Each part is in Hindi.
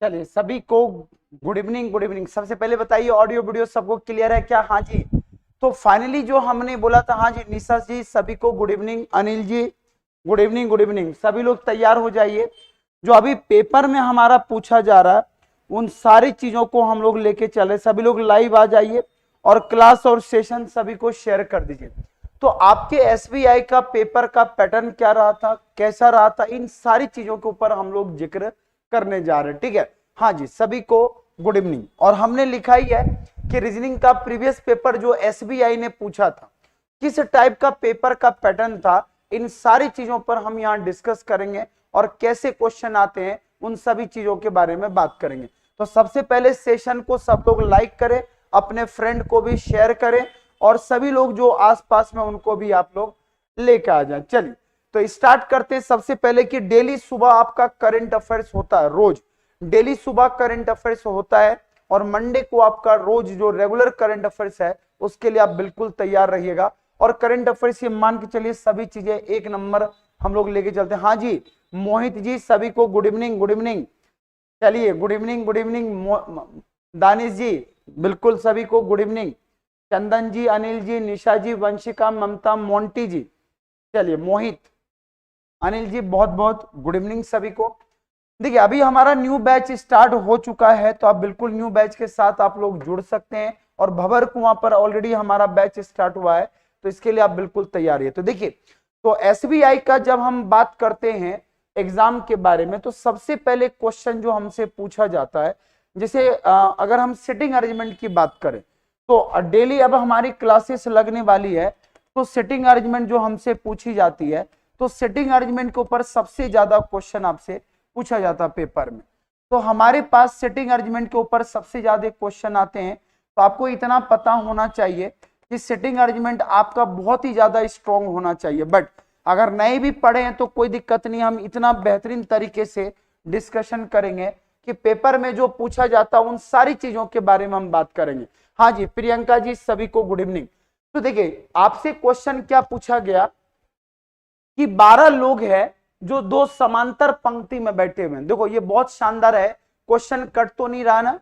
चलिए सभी को गुड इवनिंग। Good evening. सबसे पहले बताइए ऑडियो वीडियो सबको क्लियर है क्या? हाँ जी। तो फाइनली जो हमने बोला था, हाँ जी निशा जी सभी को good evening, Anil ji good evening. Good evening. सभी लोग तैयार हो जाइए। जो अभी पेपर में हमारा पूछा जा रहा है उन सारी चीजों को हम लोग लेके चले। सभी लोग लाइव आ जाइए और क्लास और सेशन सभी को शेयर कर दीजिए। तो आपके एसबीआई का पेपर का पैटर्न क्या रहा था, कैसा रहा था, इन सारी चीजों के ऊपर हम लोग जिक्र करने जा रहे हैं। ठीक है, हाँ जी सभी को गुड इवनिंग। और हमने लिखा ही है कि रीजनिंग का प्रीवियस पेपर जो एसबीआई ने पूछा था किस टाइप का पेपर का पैटर्न था, इन सारी चीजों पर हम यहाँ डिस्कस करेंगे और कैसे क्वेश्चन आते हैं उन सभी चीजों के बारे में बात करेंगे। तो सबसे पहले सेशन को सब लोग लाइक करें, अपने फ्रेंड को भी शेयर करें और सभी लोग जो आसपास में उनको भी आप लोग लेकर आ जाए। चलिए तो स्टार्ट करते हैं। सबसे पहले कि डेली सुबह आपका करंट अफेयर्स होता है, रोज डेली सुबह करंट अफेयर्स होता है और मंडे को आपका रोज जो रेगुलर करंट अफेयर्स है उसके लिए आप बिल्कुल तैयार रहिएगा। और करंट अफेयर्स ये मान के चलिए सभी चीजें एक नंबर हम लोग लेके चलते हैं। हाँ जी मोहित जी सभी को गुड इवनिंग। Good evening. चलिए good evening. Good evening. Danish ji बिल्कुल सभी को गुड इवनिंग। चंदन जी, अनिल जी, निशा जी, वंशिका, ममता, मोंटी जी, चलिए मोहित, अनिल जी बहुत बहुत गुड इवनिंग सभी को। देखिए अभी हमारा न्यू बैच स्टार्ट हो चुका है तो आप बिल्कुल न्यू बैच के साथ आप लोग जुड़ सकते हैं और भंवर कुआं पर ऑलरेडी हमारा बैच स्टार्ट हुआ है तो इसके लिए आप बिल्कुल तैयार है। तो देखिए तो एसबीआई का जब हम बात करते हैं एग्जाम के बारे में तो सबसे पहले क्वेश्चन जो हमसे पूछा जाता है, जैसे अगर हम सिटिंग अरेंजमेंट की बात करें तो डेली अब हमारी क्लासेस लगने वाली है तो सिटिंग अरेंजमेंट जो हमसे पूछी जाती है तो सिटिंग अरेंजमेंट के ऊपर सबसे ज्यादा क्वेश्चन आपसे पूछा जाता है पेपर में। तो हमारे पास सिटिंग अरेंजमेंट के ऊपर सबसे ज्यादा क्वेश्चन आते हैं। तो आपको इतना पता होना चाहिए कि सिटिंग अरेंजमेंट आपका बहुत ही ज्यादा स्ट्रॉन्ग होना चाहिए। बट अगर नहीं भी पढ़े हैं तो कोई दिक्कत नहीं, हम इतना बेहतरीन तरीके से डिस्कशन करेंगे कि पेपर में जो पूछा जाता है उन सारी चीजों के बारे में हम बात करेंगे। हाँ जी प्रियंका जी सभी को गुड इवनिंग। तो देखिए आपसे क्वेश्चन क्या पूछा गया कि 12 लोग हैं जो दो समांतर पंक्ति में बैठे हुए हैं। देखो ये बहुत शानदार है, क्वेश्चन कट तो नहीं रहा ना?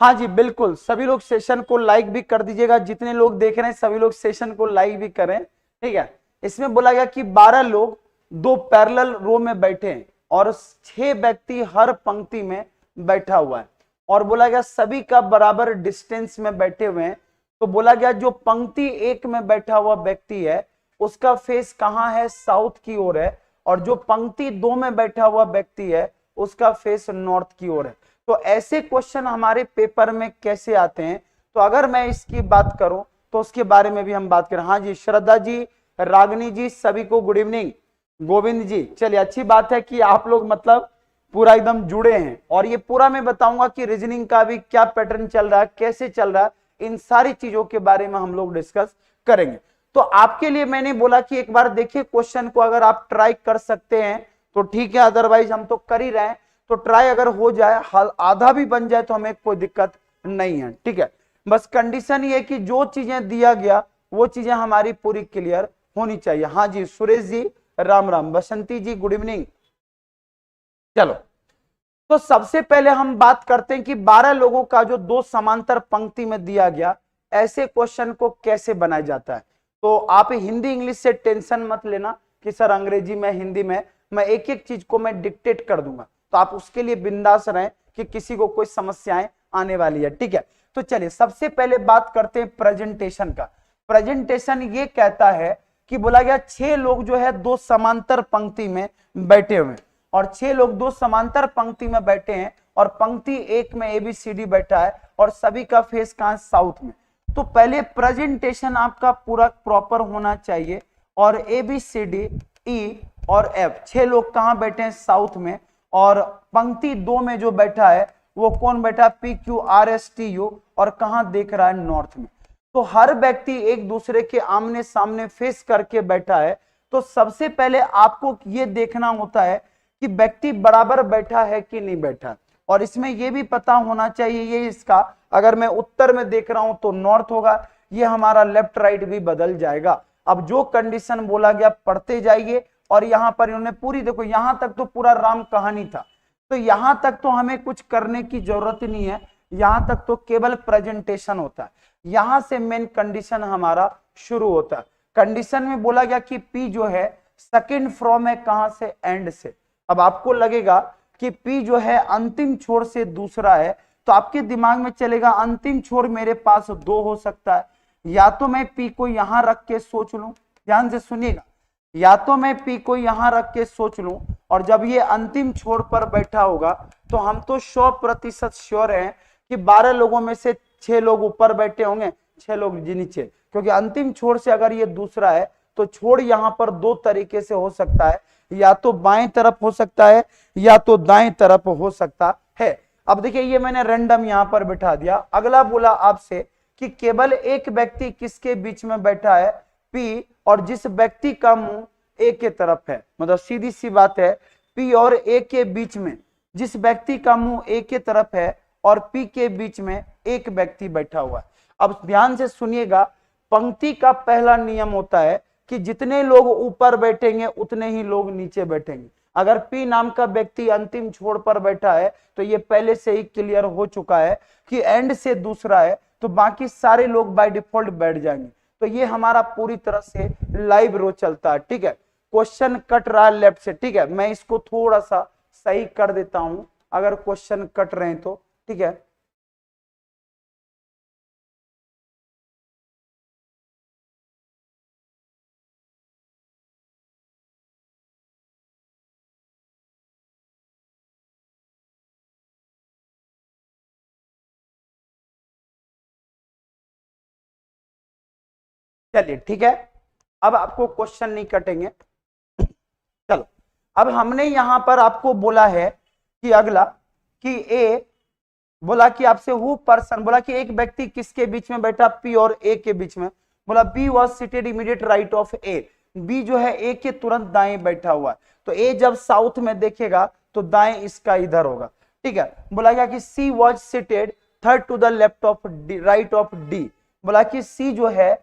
हाँ जी बिल्कुल सभी लोग सेशन को लाइक भी कर दीजिएगा, जितने लोग देख रहे हैं सभी लोग सेशन को लाइक भी करें। ठीक है, इसमें बोला गया कि 12 लोग दो पैरेलल रो में बैठे हैं और 6 व्यक्ति हर पंक्ति में बैठा हुआ है और बोला गया सभी का बराबर डिस्टेंस में बैठे हुए हैं। तो बोला गया जो पंक्ति एक में बैठा हुआ व्यक्ति है उसका फेस कहां है? साउथ की ओर है और जो पंक्ति 2 में बैठा हुआ व्यक्ति है उसका फेस नॉर्थ की ओर है। तो ऐसे क्वेश्चन हमारे पेपर में कैसे आते हैं? तो अगर मैं इसकी बात करूं तो उसके बारे में भी हम बात करें। हाँ जी श्रद्धा जी, रागनी जी सभी को गुड इवनिंग। गोविंद जी चलिए अच्छी बात है कि आप लोग मतलब पूरा एकदम जुड़े हैं और ये पूरा मैं बताऊंगा कि रीजनिंग का भी क्या पैटर्न चल रहा है, कैसे चल रहा है, इन सारी चीजों के बारे में हम लोग डिस्कस करेंगे। तो आपके लिए मैंने बोला कि एक बार देखिए क्वेश्चन को अगर आप ट्राई कर सकते हैं तो ठीक है, अदरवाइज हम तो कर ही रहे हैं। तो ट्राई अगर हो जाए, हाल आधा भी बन जाए तो हमें कोई दिक्कत नहीं है। ठीक है, बस कंडीशन ये कि जो चीजें दिया गया वो चीजें हमारी पूरी क्लियर होनी चाहिए। हाँ जी सुरेश जी राम राम, बसंती जी गुड इवनिंग। चलो तो सबसे पहले हम बात करते हैं कि 12 लोगों का जो दो समांतर पंक्ति में दिया गया ऐसे क्वेश्चन को कैसे बनाया जाता है। तो आप हिंदी इंग्लिश से टेंशन मत लेना कि सर अंग्रेजी में हिंदी में, मैं एक एक चीज को मैं डिक्टेट कर दूंगा तो आप उसके लिए बिंदास रहें कि किसी को कोई समस्याएं आने वाली है। ठीक है, तो चलिए सबसे पहले बात करते हैं प्रेजेंटेशन का। प्रेजेंटेशन ये कहता है कि बोला गया 6 लोग जो है दो समांतर पंक्ति में बैठे हुए और 6 लोग दो समांतर पंक्ति में बैठे हैं और पंक्ति एक में ABCD बैठा है और सभी का फेस कहां? साउथ में। तो पहले प्रेजेंटेशन आपका पूरा प्रॉपर होना चाहिए और ABCD E और F 6 लोग कहां बैठे हैं? साउथ में। और पंक्ति 2 में जो बैठा है वो कौन बैठा? PQRSTU और कहां देख रहा है? नॉर्थ में। तो हर व्यक्ति एक दूसरे के आमने सामने फेस करके बैठा है। तो सबसे पहले आपको ये देखना होता है कि व्यक्ति बराबर बैठा है कि नहीं बैठा, और इसमें यह भी पता होना चाहिए ये इसका, अगर मैं उत्तर में देख रहा हूं तो नॉर्थ होगा, ये हमारा लेफ्ट राइट भी बदल जाएगा। अब जो कंडीशन बोला गया पढ़ते जाइए और यहां पर इन्होंने पूरी, देखो यहां तक तो पूरा राम कहानी था, तो यहां तक तो हमें कुछ करने की जरूरत ही नहीं है, यहां तक तो केवल प्रेजेंटेशन होता है। यहां से मेन कंडीशन हमारा शुरू होता है। कंडीशन में बोला गया कि P जो है सेकंड फ्रॉम है कहां से, एंड से। अब आपको लगेगा कि P जो है अंतिम छोर से दूसरा है, तो आपके दिमाग में चलेगा अंतिम छोर मेरे पास दो हो सकता है, या तो मैं P को यहां रख के सोच लूं, ध्यान से सुनिएगा, या तो मैं P को यहां रख के सोच लूं, और जब ये अंतिम छोर पर बैठा होगा तो हम तो 100% श्योर हैं कि 12 लोगों में से 6 लोग ऊपर बैठे होंगे, 6 लोग नीचे, क्योंकि अंतिम छोर से अगर ये दूसरा है तो छोर यहां पर दो तरीके से हो सकता है, या तो बाएं तरफ हो सकता है या तो दाएं तरफ हो सकता है। अब देखिए ये मैंने रैंडम यहां पर बिठा दिया। अगला बोला आपसे कि केवल एक व्यक्ति किसके बीच में बैठा है, P, और जिस व्यक्ति का मुंह A के तरफ है, मतलब सीधी सी बात है, P और A के बीच में जिस व्यक्ति का मुंह A के तरफ है और P के बीच में एक व्यक्ति बैठा हुआ है। अब ध्यान से सुनिएगा, पंक्ति का पहला नियम होता है कि जितने लोग ऊपर बैठेंगे उतने ही लोग नीचे बैठेंगे। अगर P नाम का व्यक्ति अंतिम छोर पर बैठा है तो ये पहले से ही क्लियर हो चुका है कि एंड से दूसरा है, तो बाकी सारे लोग बाय डिफॉल्ट बैठ जाएंगे। तो ये हमारा पूरी तरह से लाइव रो चलता है, ठीक है। क्वेश्चन कट रहा है लेफ्ट से, ठीक है, मैं इसको थोड़ा सा सही कर देता हूं अगर क्वेश्चन कट रहे हैं तो, ठीक है। चलिए ठीक है, अब आपको क्वेश्चन नहीं कटेंगे। चलो, अब हमने यहां पर आपको बोला है कि अगला कि ए बोला कि आपसे वो पर्सन, बोला कि एक व्यक्ति किसके बीच में बैठा, P और A के बीच में। बोला B was seated immediate right of A, B जो है A के तुरंत दाएं बैठा हुआ है, तो A जब साउथ में देखेगा तो दाएं इसका इधर होगा, ठीक है। बोला गया कि C was seated third to the left of right of D, बोला कि C जो है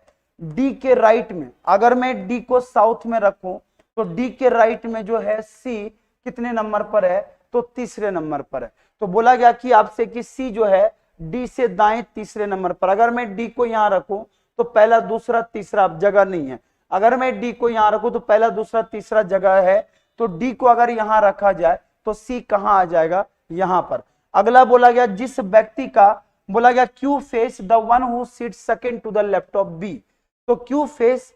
D के राइट में, अगर मैं D को साउथ में रखूं तो D के राइट में जो है C कितने नंबर पर है, तो तीसरे नंबर पर है। तो बोला गया कि आपसे कि C जो है D से दाएं तीसरे नंबर पर, अगर मैं D को यहां रखूं तो पहला दूसरा तीसरा, अब जगह नहीं है, अगर मैं D को यहां रखूं तो पहला दूसरा तीसरा जगह है, तो D को अगर यहां रखा जाए तो C कहां आ जाएगा, यहां पर। अगला बोला गया जिस व्यक्ति का, बोला गया Q face the one who sit second to the left of B, तो क्यू फेस,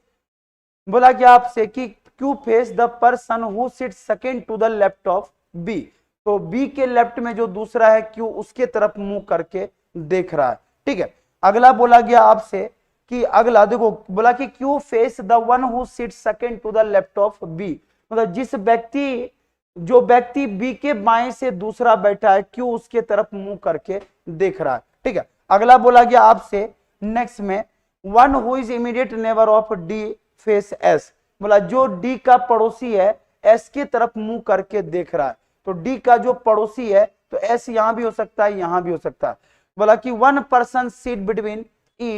बोला गया आपसे कि Q face the person who sit second to the left of B, तो B के लेफ्ट में जो दूसरा है Q उसके तरफ मुंह करके देख रहा है, ठीक है। अगला बोला गया आपसे कि अगला देखो, बोला कि Q face the one who sit second to the left of B, मतलब जिस व्यक्ति, जो व्यक्ति B के बाएं से दूसरा बैठा है Q उसके तरफ मुंह करके देख रहा है, ठीक है। अगला बोला गया आपसे नेक्स्ट में one who is immediate neighbour of D face S, बोला जो D का पड़ोसी है S के तरफ मुंह करके देख रहा है, तो D का जो पड़ोसी है तो S यहां भी हो सकता है, यहां भी हो सकता है। बोला कि one person seat between E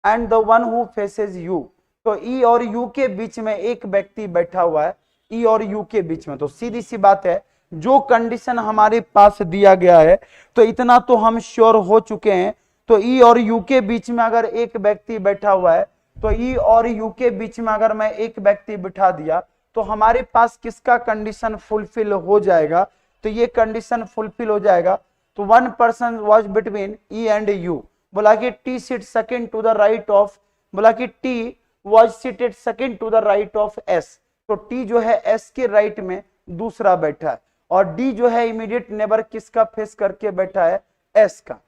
and the one who faces U, तो E और U के बीच में एक व्यक्ति बैठा हुआ है, E और U के बीच में। तो सीधी सी बात है, जो कंडीशन हमारे पास दिया गया है तो इतना तो हम श्योर हो चुके हैं, तो E और U के बीच में अगर एक व्यक्ति बैठा हुआ है, तो E और U के बीच में अगर मैं एक व्यक्ति बिठा दिया तो हमारे पास किसका कंडीशन फुलफिल हो जाएगा, तो ये कंडीशन फुलफिल हो जाएगा। तो one person was between E and U, बोला कि T sit second to the right of, बोला कि T was seated second to the right of S, तो T जो है S के राइट में दूसरा बैठा है, और D जो है इमीडिएट नेबर किसका फेस करके बैठा है, S का।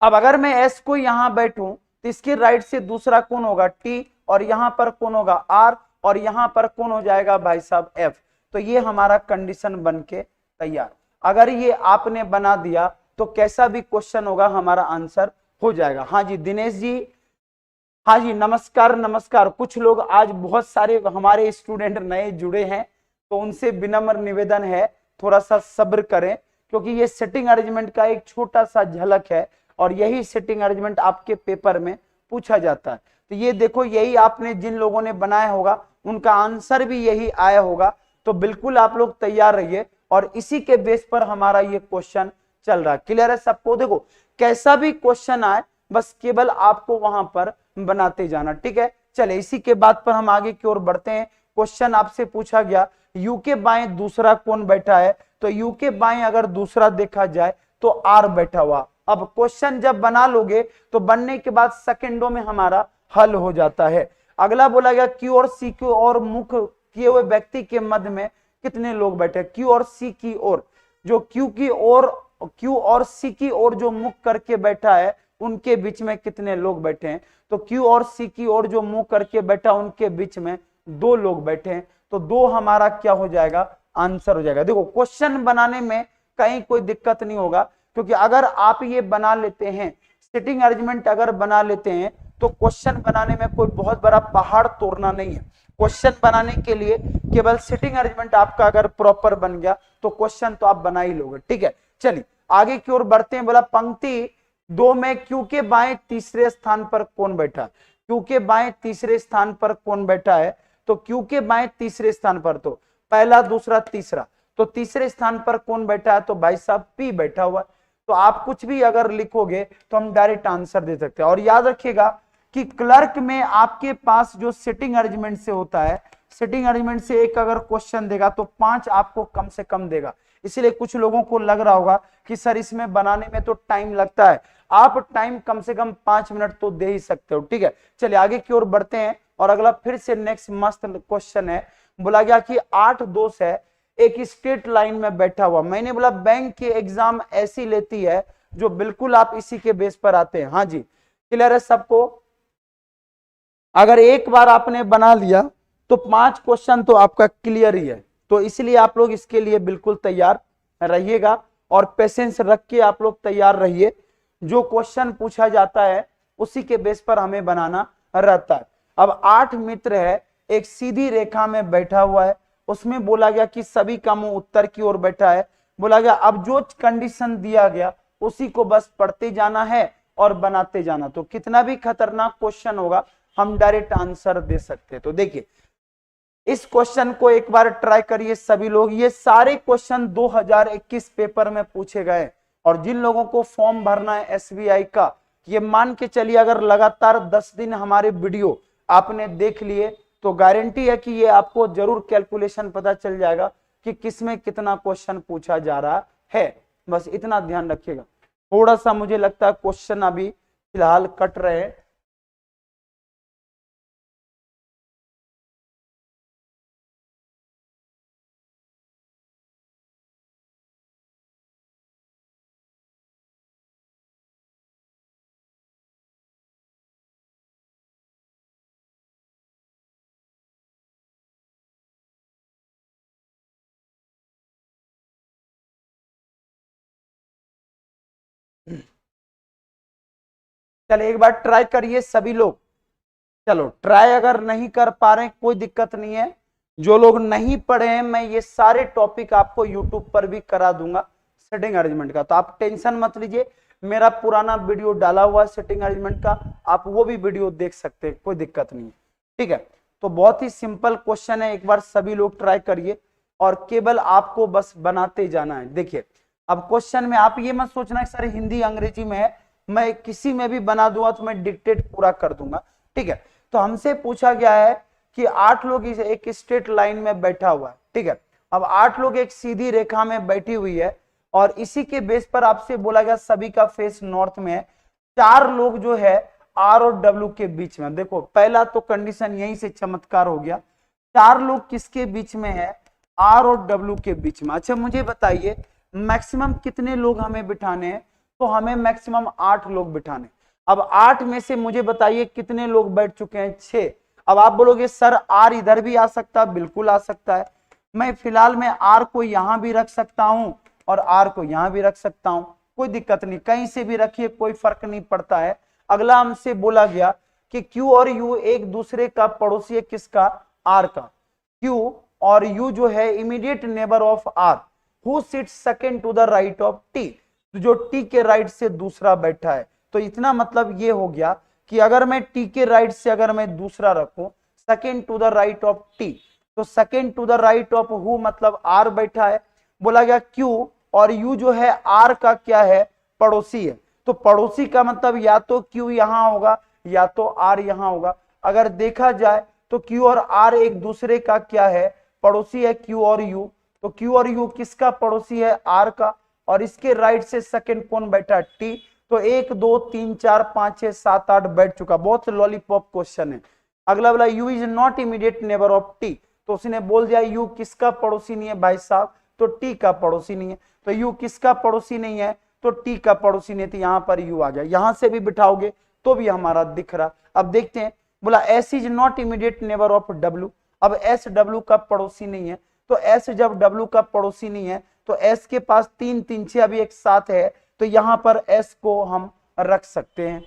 अब अगर मैं S को यहां बैठूं तो इसके राइट से दूसरा कौन होगा, T, और यहां पर कौन होगा, R, और यहां पर कौन हो जाएगा भाई साहब, F। तो ये हमारा कंडीशन बन के तैयार। अगर ये आपने बना दिया तो कैसा भी क्वेश्चन होगा हमारा आंसर हो जाएगा। हाँ जी दिनेश जी, हाँ जी नमस्कार नमस्कार। कुछ लोग आज बहुत सारे हमारे स्टूडेंट नए जुड़े हैं, तो उनसे विनम्र निवेदन है थोड़ा सा सब्र करें, क्योंकि ये सेटिंग अरेंजमेंट का एक छोटा सा झलक है और यही सेटिंग अरेंजमेंट आपके पेपर में पूछा जाता है। तो ये देखो, यही आपने जिन लोगों ने बनाया होगा उनका आंसर भी यही आया होगा, तो बिल्कुल आप लोग तैयार रहिए। और इसी के बेस पर हमारा ये क्वेश्चन चल रहा है। क्लियर है सबको? देखो कैसा भी क्वेश्चन आए बस केवल आपको वहां पर बनाते जाना, ठीक है। चले इसी के बाद पर हम आगे की ओर बढ़ते हैं। क्वेश्चन आपसे पूछा गया यू के बाएं दूसरा कौन बैठा है, तो यू के बाएं अगर दूसरा देखा जाए तो आर बैठा हुआ। अब क्वेश्चन जब बना लोगे तो बनने के बाद सेकेंडों में हमारा हल हो जाता है। अगला बोला गया क्यू और सी की ओर मुख किए हुए व्यक्ति के मध्य में कितने लोग बैठे। क्यू और सी की ओर, जो क्यू और सी की ओर जो मुख करके बैठा है उनके बीच में कितने लोग बैठे हैं, तो क्यू और सी की ओर जो मुंह करके बैठा उनके बीच में 2 लोग बैठे हैं, तो 2 हमारा क्या हो जाएगा, आंसर हो जाएगा। देखो क्वेश्चन बनाने में कहीं कोई दिक्कत नहीं होगा, क्योंकि अगर आप ये बना लेते हैं, सिटिंग अरेंजमेंट अगर बना लेते हैं तो क्वेश्चन बनाने में कोई बहुत बड़ा पहाड़ तोड़ना नहीं है। क्वेश्चन बनाने के लिए केवल सिटिंग अरेंजमेंट आपका अगर प्रॉपर बन गया तो क्वेश्चन तो आप बना ही लोगे, ठीक है। चलिए आगे की ओर बढ़ते हैं। बोला पंक्ति 2 में क्यू के बाएं तीसरे स्थान पर कौन बैठा। क्यू के बाएं तीसरे स्थान पर कौन बैठा है, तो क्यू के बाएं तीसरे स्थान पर तो पहला दूसरा तीसरा, तो तीसरे स्थान पर कौन बैठा है, तो भाई साहब पी बैठा हुआ है। तो आप कुछ भी अगर लिखोगे तो हम डायरेक्ट आंसर दे सकते हैं। और याद रखिएगा कि क्लर्क में आपके पास जो सिटिंग अरेंजमेंट से होता है, सिटिंग अरेंजमेंट से एक अगर क्वेश्चन देगा तो 5 आपको कम से कम देगा। इसलिए कुछ लोगों को लग रहा होगा कि सर इसमें बनाने में तो टाइम लगता है, आप टाइम कम से कम 5 मिनट तो दे ही सकते हो, ठीक है। चलिए आगे की ओर बढ़ते हैं और अगला फिर से नेक्स्ट मस्त क्वेश्चन है। बोला गया कि 8 दोस्त है एक स्ट्रेट लाइन में बैठा हुआ। मैंने बोला बैंक की एग्जाम ऐसी लेती है जो बिल्कुल आप इसी के बेस पर आते हैं। हाँ जी क्लियर है सबको? अगर एक बार आपने बना लिया तो 5 क्वेश्चन तो आपका क्लियर ही है, तो इसलिए आप लोग इसके लिए बिल्कुल तैयार रहिएगा और पेशेंस रख के आप लोग तैयार रहिए। जो क्वेश्चन पूछा जाता है उसी के बेस पर हमें बनाना रहता है। अब 8 मित्र है एक सीधी रेखा में बैठा हुआ है, उसमें बोला गया कि सभी का मुंह उत्तर की ओर बैठा है। बोला गया अब जो कंडीशन दिया गया उसी को बस पढ़ते जाना है और बनाते जाना। तो कितना भी खतरनाक क्वेश्चन होगा हम डायरेक्ट आंसर दे सकते हैं। तो देखिए इस क्वेश्चन को एक बार ट्राई करिए सभी लोग। ये सारे क्वेश्चन 2021 पेपर में पूछे गए, और जिन लोगों को फॉर्म भरना है एसबीआई का, ये मान के चलिए अगर लगातार 10 दिन हमारे वीडियो आपने देख लिए तो गारंटी है कि ये आपको जरूर कैलकुलेशन पता चल जाएगा कि किसमें कितना क्वेश्चन पूछा जा रहा है। बस इतना ध्यान रखिएगा। थोड़ा सा मुझे लगता है क्वेश्चन अभी फिलहाल कट रहे हैं। चलिए एक बार ट्राई करिए सभी लोग। चलो ट्राई अगर नहीं कर पा रहे हैं कोई दिक्कत नहीं है। जो लोग नहीं पढ़े हैं मैं ये सारे टॉपिक आपको यूट्यूब पर भी करा दूंगा सेटिंग अरेंजमेंट का, तो आप टेंशन मत लीजिए। मेरा पुराना वीडियो डाला हुआ है सेटिंग अरेंजमेंट का, आप वो भी वीडियो देख सकते हैं, कोई दिक्कत नहीं है, ठीक है। तो बहुत ही सिंपल क्वेश्चन है, एक बार सभी लोग ट्राई करिए और केवल आपको बस बनाते जाना है। देखिए अब क्वेश्चन में आप ये मत सोचना कि सर हिंदी अंग्रेजी में है, मैं किसी में भी बना दूंगा तो मैं डिक्टेट पूरा कर दूंगा, ठीक है। तो हमसे पूछा गया है कि 8 लोग एक स्ट्रेट लाइन में बैठा हुआ है, ठीक है। अब 8 लोग एक सीधी रेखा में बैठी हुई है और इसी के बेस पर आपसे बोला गया सभी का फेस नॉर्थ में है। 4 लोग जो है आर और डब्ल्यू के बीच में। देखो पहला तो कंडीशन यहीं से चमत्कार हो गया। 4 लोग किसके बीच में है, आर और डब्ल्यू के बीच में। अच्छा मुझे बताइए मैक्सिमम कितने लोग हमें बिठाने हैं, तो हमें मैक्सिमम 8 लोग बिठाने। अब 8 में से मुझे बताइए कितने लोग बैठ चुके हैं, 6। अब आप बोलोगे सर आर इधर भी आ सकता है, बिल्कुल आ सकता है। मैं फिलहाल में आर को यहां भी रख सकता हूं और आर को यहां भी रख सकता हूं, कोई दिक्कत नहीं, कहीं से भी रखिए कोई फर्क नहीं पड़ता है। अगला हमसे बोला गया कि क्यू और यू एक दूसरे का पड़ोसी है, किसका, आर का। क्यू और यू जो है immediate neighbour of R, who sits second to the right of T, जो टी के राइट से दूसरा बैठा है। तो इतना मतलब ये हो गया कि अगर मैं टी के राइट से अगर मैं दूसरा रखूं second to the right of T, तो second to the right of हु मतलब आर बैठा है। बोला गया क्यू और यू जो है आर का क्या है, पड़ोसी है। तो पड़ोसी का मतलब या तो क्यू यहां होगा या तो आर यहां होगा। अगर देखा जाए तो क्यू और आर एक दूसरे का क्या है, पड़ोसी है, क्यू और यू। तो क्यू और यू किसका पड़ोसी है, आर का। और इसके राइट से सेकंड कौन बैठा, टी। तो 1 2 3 4 5 6 7 8 बैठ चुका। बहुत लॉलीपॉप क्वेश्चन है। अगला वाला you is not immediate neighbour of T. तो उसने बोल दिया यू किसका पड़ोसी नहीं है भाई साहब, तो टी का पड़ोसी नहीं है। तो यू किसका पड़ोसी नहीं है, तो टी का पड़ोसी नहीं। तो यहां पर यू आ गया। यहां से भी बिठाओगे तो भी हमारा दिख रहा। अब देखते हैं, बोला S is not immediate neighbour of W. अब एस डब्ल्यू का पड़ोसी नहीं है। तो एस जब डब्ल्यू का पड़ोसी नहीं है तो एस के पास 3 3 6 अभी एक साथ है, तो यहां पर एस को हम रख सकते हैं।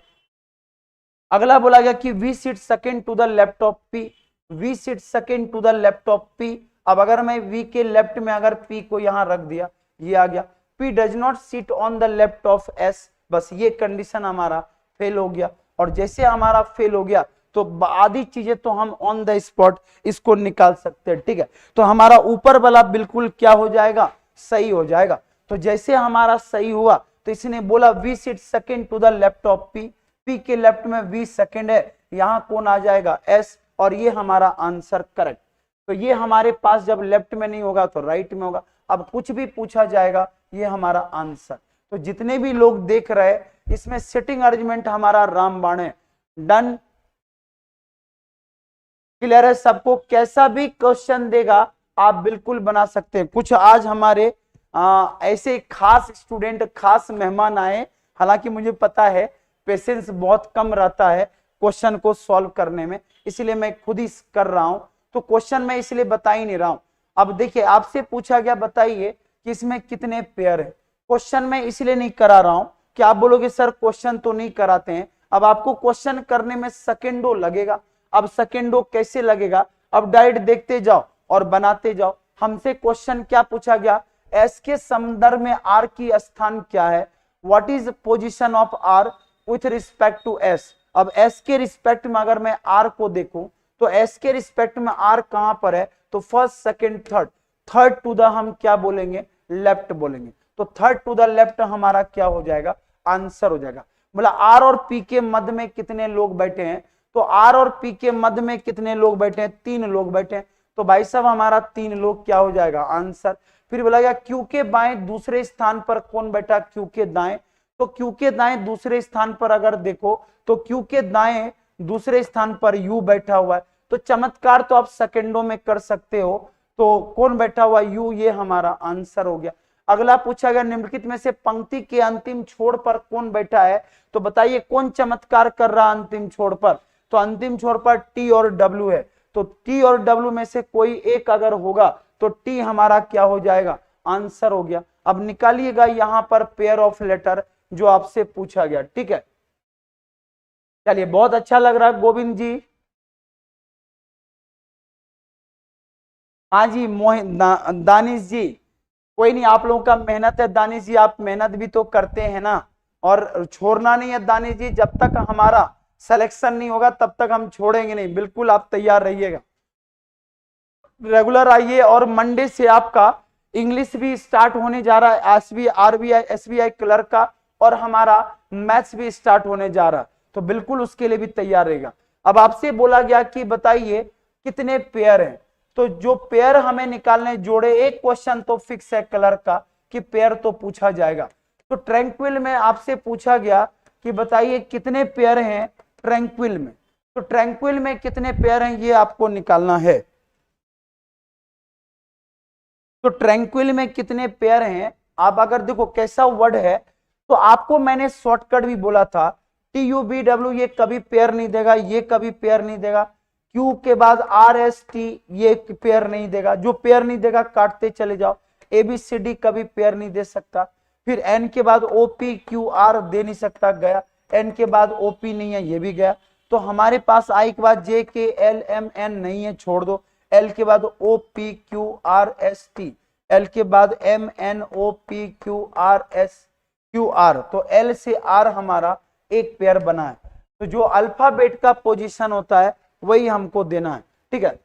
अगला बोला गया कि V sit second to the left of P. V sit second to the left of P. अब अगर मैं वी के लेफ्ट में अगर पी को यहां रख दिया, ये आ गया। P does not sit on the left of S. बस ये कंडीशन हमारा फेल हो गया। और जैसे हमारा फेल हो गया तो आधी चीजें तो हम ऑन द स्पॉट इसको निकाल सकते हैं। ठीक है, तो हमारा ऊपर वाला बिल्कुल क्या हो जाएगा, सही हो जाएगा। तो जैसे हमारा सही हुआ तो इसने बोला V sit second to the left of P. P के लेफ्ट में वी सेकंड है, यहां कौन आ जाएगा, एस। और ये हमारा आंसर करेक्ट। तो ये हमारे पास जब लेफ्ट में नहीं होगा तो राइट में होगा। अब कुछ भी पूछा जाएगा ये हमारा आंसर। तो जितने भी लोग देख रहे हैं इसमें सिटिंग अरेंजमेंट हमारा रामबाण है। डन, क्लियर है सबको। कैसा भी क्वेश्चन देगा आप बिल्कुल बना सकते हैं। कुछ आज हमारे ऐसे खास स्टूडेंट, खास मेहमान आए, हालांकि मुझे पता है पेशेंस बहुत कम रहता है क्वेश्चन को सॉल्व करने में, इसलिए मैं खुद ही कर रहा हूं। तो क्वेश्चन मैं इसलिए बता ही नहीं रहा हूं। अब देखिए आपसे पूछा गया बताइए कि इसमें कितने पेयर है। क्वेश्चन मैं इसलिए नहीं करा रहा हूं कि आप बोलोगे सर क्वेश्चन तो नहीं कराते हैं। अब आपको क्वेश्चन करने में सेकेंडों लगेगा। अब सेकेंडों कैसे लगेगा, अब डायरेक्ट देखते जाओ और बनाते जाओ। हमसे क्वेश्चन क्या पूछा गया, एस के संदर्भ में आर की स्थान क्या है, what is position of R with respect to S. अब एस के रिस्पेक्ट में अगर मैं आर को देखूं तो एस के रिस्पेक्ट में आर कहां पर है, तो first second third. Third to the हम क्या बोलेंगे, लेफ्ट बोलेंगे। तो थर्ड टू द लेफ्ट हमारा क्या हो जाएगा, आंसर हो जाएगा। बोला आर और पी के मध्य में कितने लोग बैठे हैं, तो आर और पी के मध्य में कितने लोग बैठे हैं, 3 लोग बैठे हैं। तो भाई साहब हमारा 3 लोग क्या हो जाएगा, आंसर। फिर बोला गया क्यू के बाएं दूसरे स्थान पर कौन बैठा, क्यू के दाएं। तो क्यू के दाएं दूसरे स्थान पर अगर देखो तो क्यू के दाएं दूसरे स्थान पर यू बैठा हुआ है। तो चमत्कार तो आप सेकंडों में कर सकते हो। तो कौन बैठा हुआ, यू, ये हमारा आंसर हो गया। अगला पूछा गया निम्नलिखित में से पंक्ति के अंतिम छोर पर कौन बैठा है, तो बताइए कौन चमत्कार कर रहा अंतिम छोर पर। तो अंतिम छोर पर टी और डब्ल्यू है। तो टी और डब्ल्यू में से कोई एक अगर होगा तो टी हमारा क्या हो जाएगा, आंसर हो गया। अब निकालिएगा यहां पर पेयर ऑफ लेटर जो आपसे पूछा गया। ठीक है, चलिए बहुत अच्छा लग रहा है गोविंद जी। हाँ जी दानिश जी, कोई नहीं, आप लोगों का मेहनत है दानिश जी, आप मेहनत भी तो करते हैं ना। और छोड़ना नहीं है दानिश जी, जब तक हमारा सिलेक्शन नहीं होगा तब तक हम छोड़ेंगे नहीं। बिल्कुल आप तैयार रहिएगा, रेगुलर आइए। और मंडे से आपका इंग्लिश भी स्टार्ट होने जा रहा है, आरबीआई एसबीआई क्लर्क का, और हमारा मैथ्स भी स्टार्ट होने जा रहा है। तो बिल्कुल उसके लिए भी तैयार रहेगा। अब आपसे बोला गया कि बताइए कितने पेयर हैं, तो जो पेयर हमें निकालने जोड़े, एक क्वेश्चन तो फिक्स है क्लर्क का कि पेयर तो पूछा जाएगा। तो ट्रैंक्विल में आपसे पूछा गया कि बताइए कितने पेयर हैं ट्रैंक्विल में। तो ट्रैंक्विल में कितने पेयर हैं ये आपको निकालना है। तो ट्रैंक्विल में कितने पेयर हैं, आप अगर देखो कैसा वर्ड है, तो आपको मैंने शॉर्टकट भी बोला था, TUBW ये कभी पेयर नहीं देगा, ये कभी पेयर नहीं देगा। Q के बाद RST ये पेयर नहीं देगा, जो पेयर नहीं देगा काटते चले जाओ। ABCD कभी पेयर नहीं दे सकता। फिर N के बाद OPQR दे नहीं सकता, गया। N के बाद OP नहीं है, ये भी गया। तो हमारे पास I के बाद JKLMN नहीं है, छोड़ दो। L के बाद OPQRST, L के बाद MNOPQRSQR, तो L से R हमारा एक पेयर बना है। तो जो अल्फाबेट का पोजीशन होता है वही हमको देना है। ठीक है,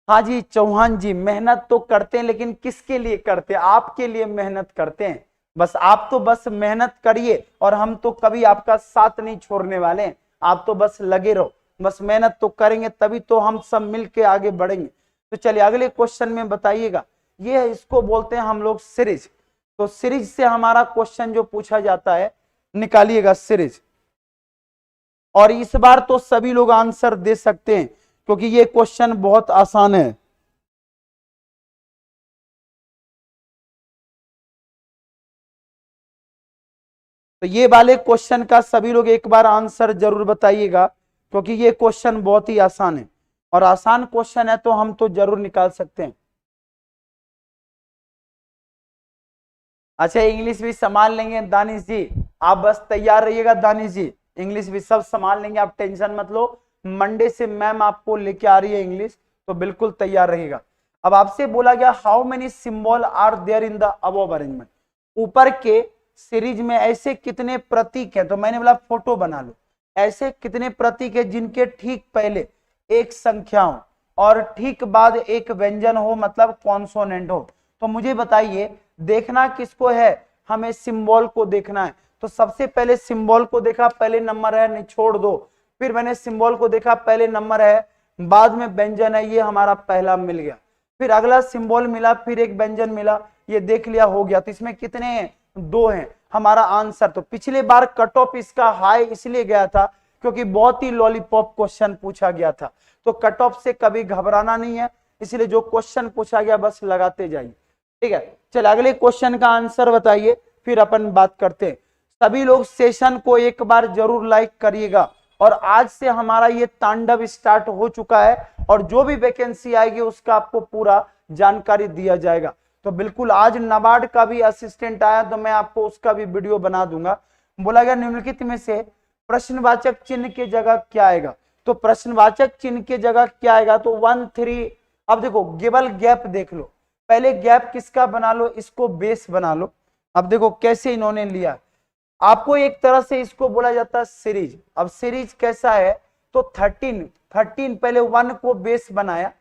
हाँ जी चौहान जी, मेहनत तो करते हैं लेकिन किसके लिए करते हैं? आपके लिए मेहनत करते हैं। बस आप तो बस मेहनत करिए और हम तो कभी आपका साथ नहीं छोड़ने वाले हैं। आप तो बस लगे रहो, बस मेहनत तो करेंगे तभी तो हम सब मिलके आगे बढ़ेंगे। तो चलिए अगले क्वेश्चन में बताइएगा। ये इसको बोलते हैं हम लोग सीरीज। तो सीरीज से हमारा क्वेश्चन जो पूछा जाता है, निकालिएगा सीरीज। और इस बार तो सभी लोग आंसर दे सकते हैं क्योंकि ये क्वेश्चन बहुत आसान है। तो ये वाले क्वेश्चन का सभी लोग एक बार आंसर जरूर बताइएगा क्योंकि ये क्वेश्चन बहुत ही आसान है और आसान क्वेश्चन है तो हम तो जरूर निकाल सकते हैं। अच्छा इंग्लिश भी संभाल लेंगे दानिश जी, आप बस तैयार रहिएगा दानिश जी, इंग्लिश भी सब संभाल लेंगे, आप टेंशन मत लो। मंडे से मैम आपको लेके आ रही है इंग्लिश, तो बिल्कुल तैयार रहिएगा। अब आपसे बोला गया how many symbol are there in the above arrangement, ऊपर के सीरीज में ऐसे कितने प्रतीक हैं, तो मैंने बोला फोटो बना लो। ऐसे कितने प्रतीक है जिनके ठीक पहले एक संख्या हो और ठीक बाद एक व्यंजन हो, मतलब कॉन्सोनेंट हो। तो मुझे बताइए देखना किसको है, हमें सिंबल को देखना है। तो सबसे पहले सिंबल को देखा, पहले नंबर है, निछोड़ दो। फिर मैंने सिंबल को देखा, पहले नंबर है, बाद में व्यंजन है, ये हमारा पहला मिल गया। फिर अगला सिंबल मिला, फिर एक व्यंजन मिला, ये देख लिया, हो गया। तो इसमें कितने हैं? 2 हैं। हमारा आंसर, तो पिछले बार कट ऑफ इसका हाई इसलिए गया था क्योंकि बहुत ही लॉलीपॉप क्वेश्चन पूछा गया था। तो कट ऑफ से कभी घबराना नहीं है, इसलिए जो क्वेश्चन पूछा गया बस लगाते जाइए, ठीक है। चलिए अगले क्वेश्चन का आंसर बताइए, फिर अपन बात करते हैं। सभी लोग सेशन को एक बार जरूर लाइक करिएगा। और आज से हमारा ये तांडव स्टार्ट हो चुका है और जो भी वैकेंसी आएगी उसका आपको पूरा जानकारी दिया जाएगा। तो बिल्कुल आज नाबार्ड का भी असिस्टेंट आया तो मैं आपको उसका भी वीडियो बना दूंगा। बोला गया निम्नलिखित में से प्रश्नवाचक चिन्ह की जगह क्या आएगा, तो प्रश्नवाचक चिन्ह की जगह क्या आएगा, तो 1 3। अब देखो गिवल गैप देख लो, पहले गैप किसका बना लो, इसको बेस बना लो। अब देखो कैसे इन्होंने लिया, आपको एक तरह से इसको बोला जाता है सीरीज। अब सीरीज कैसा है, तो 13 पहले 1 को बेस बनाया,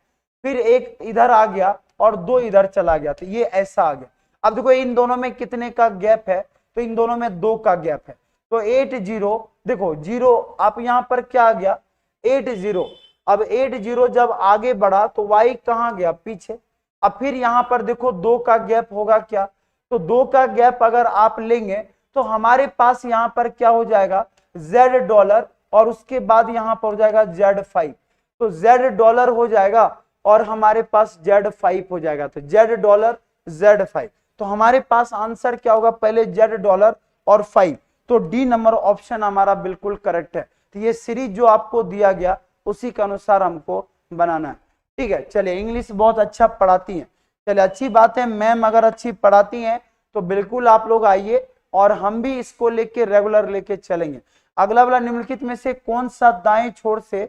फिर एक इधर आ गया और 2 इधर चला गया, तो ये ऐसा आ गया। अब देखो इन दोनों में कितने का गैप है, तो इन दोनों में 2 का गैप है। तो 8 0, देखो 0 आप यहां पर क्या आ गया, 8 0। अब 8 0 जब आगे बढ़ा तो y कहां गया, पीछे। अब फिर यहां पर देखो 2 का गैप होगा क्या, तो 2 का गैप अगर आप लेंगे तो हमारे पास यहां पर क्या हो जाएगा, $, और उसके बाद यहां पर हो जाएगा Z5। तो $, हो जाएगा और हमारे पास Z5 हो जाएगा, तो $, Z5। तो हमारे पास आंसर क्या होगा, पहले $, और 5। तो डी नंबर ऑप्शन हमारा बिल्कुल करेक्ट है। तो ये सीरीज जो आपको दिया गया उसी के अनुसार हमको बनाना है, ठीक है। चलिए इंग्लिश बहुत अच्छा पढ़ाती हैं, चलिए अच्छी बात है, मैम अगर अच्छी पढ़ाती हैं तो बिल्कुल आप लोग आइए और हम भी इसको लेके रेगुलर लेके चलेंगे। अगला वाला निम्नलिखित में से कौन सा दाएं छोर से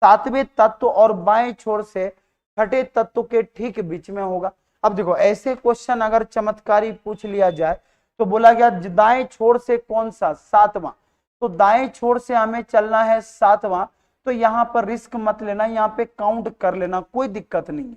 7वें तत्व और बाएं छोर से 6ठे तत्व के ठीक बीच में होगा। अब देखो ऐसे क्वेश्चन अगर चमत्कारी पूछ लिया जाए तो बोला गया दाएं छोर से कौन सा, 7वां। तो दाएं छोर से हमें चलना है 7वां, तो यहां पर रिस्क मत लेना, यहाँ पे काउंट कर लेना, कोई दिक्कत नहीं है।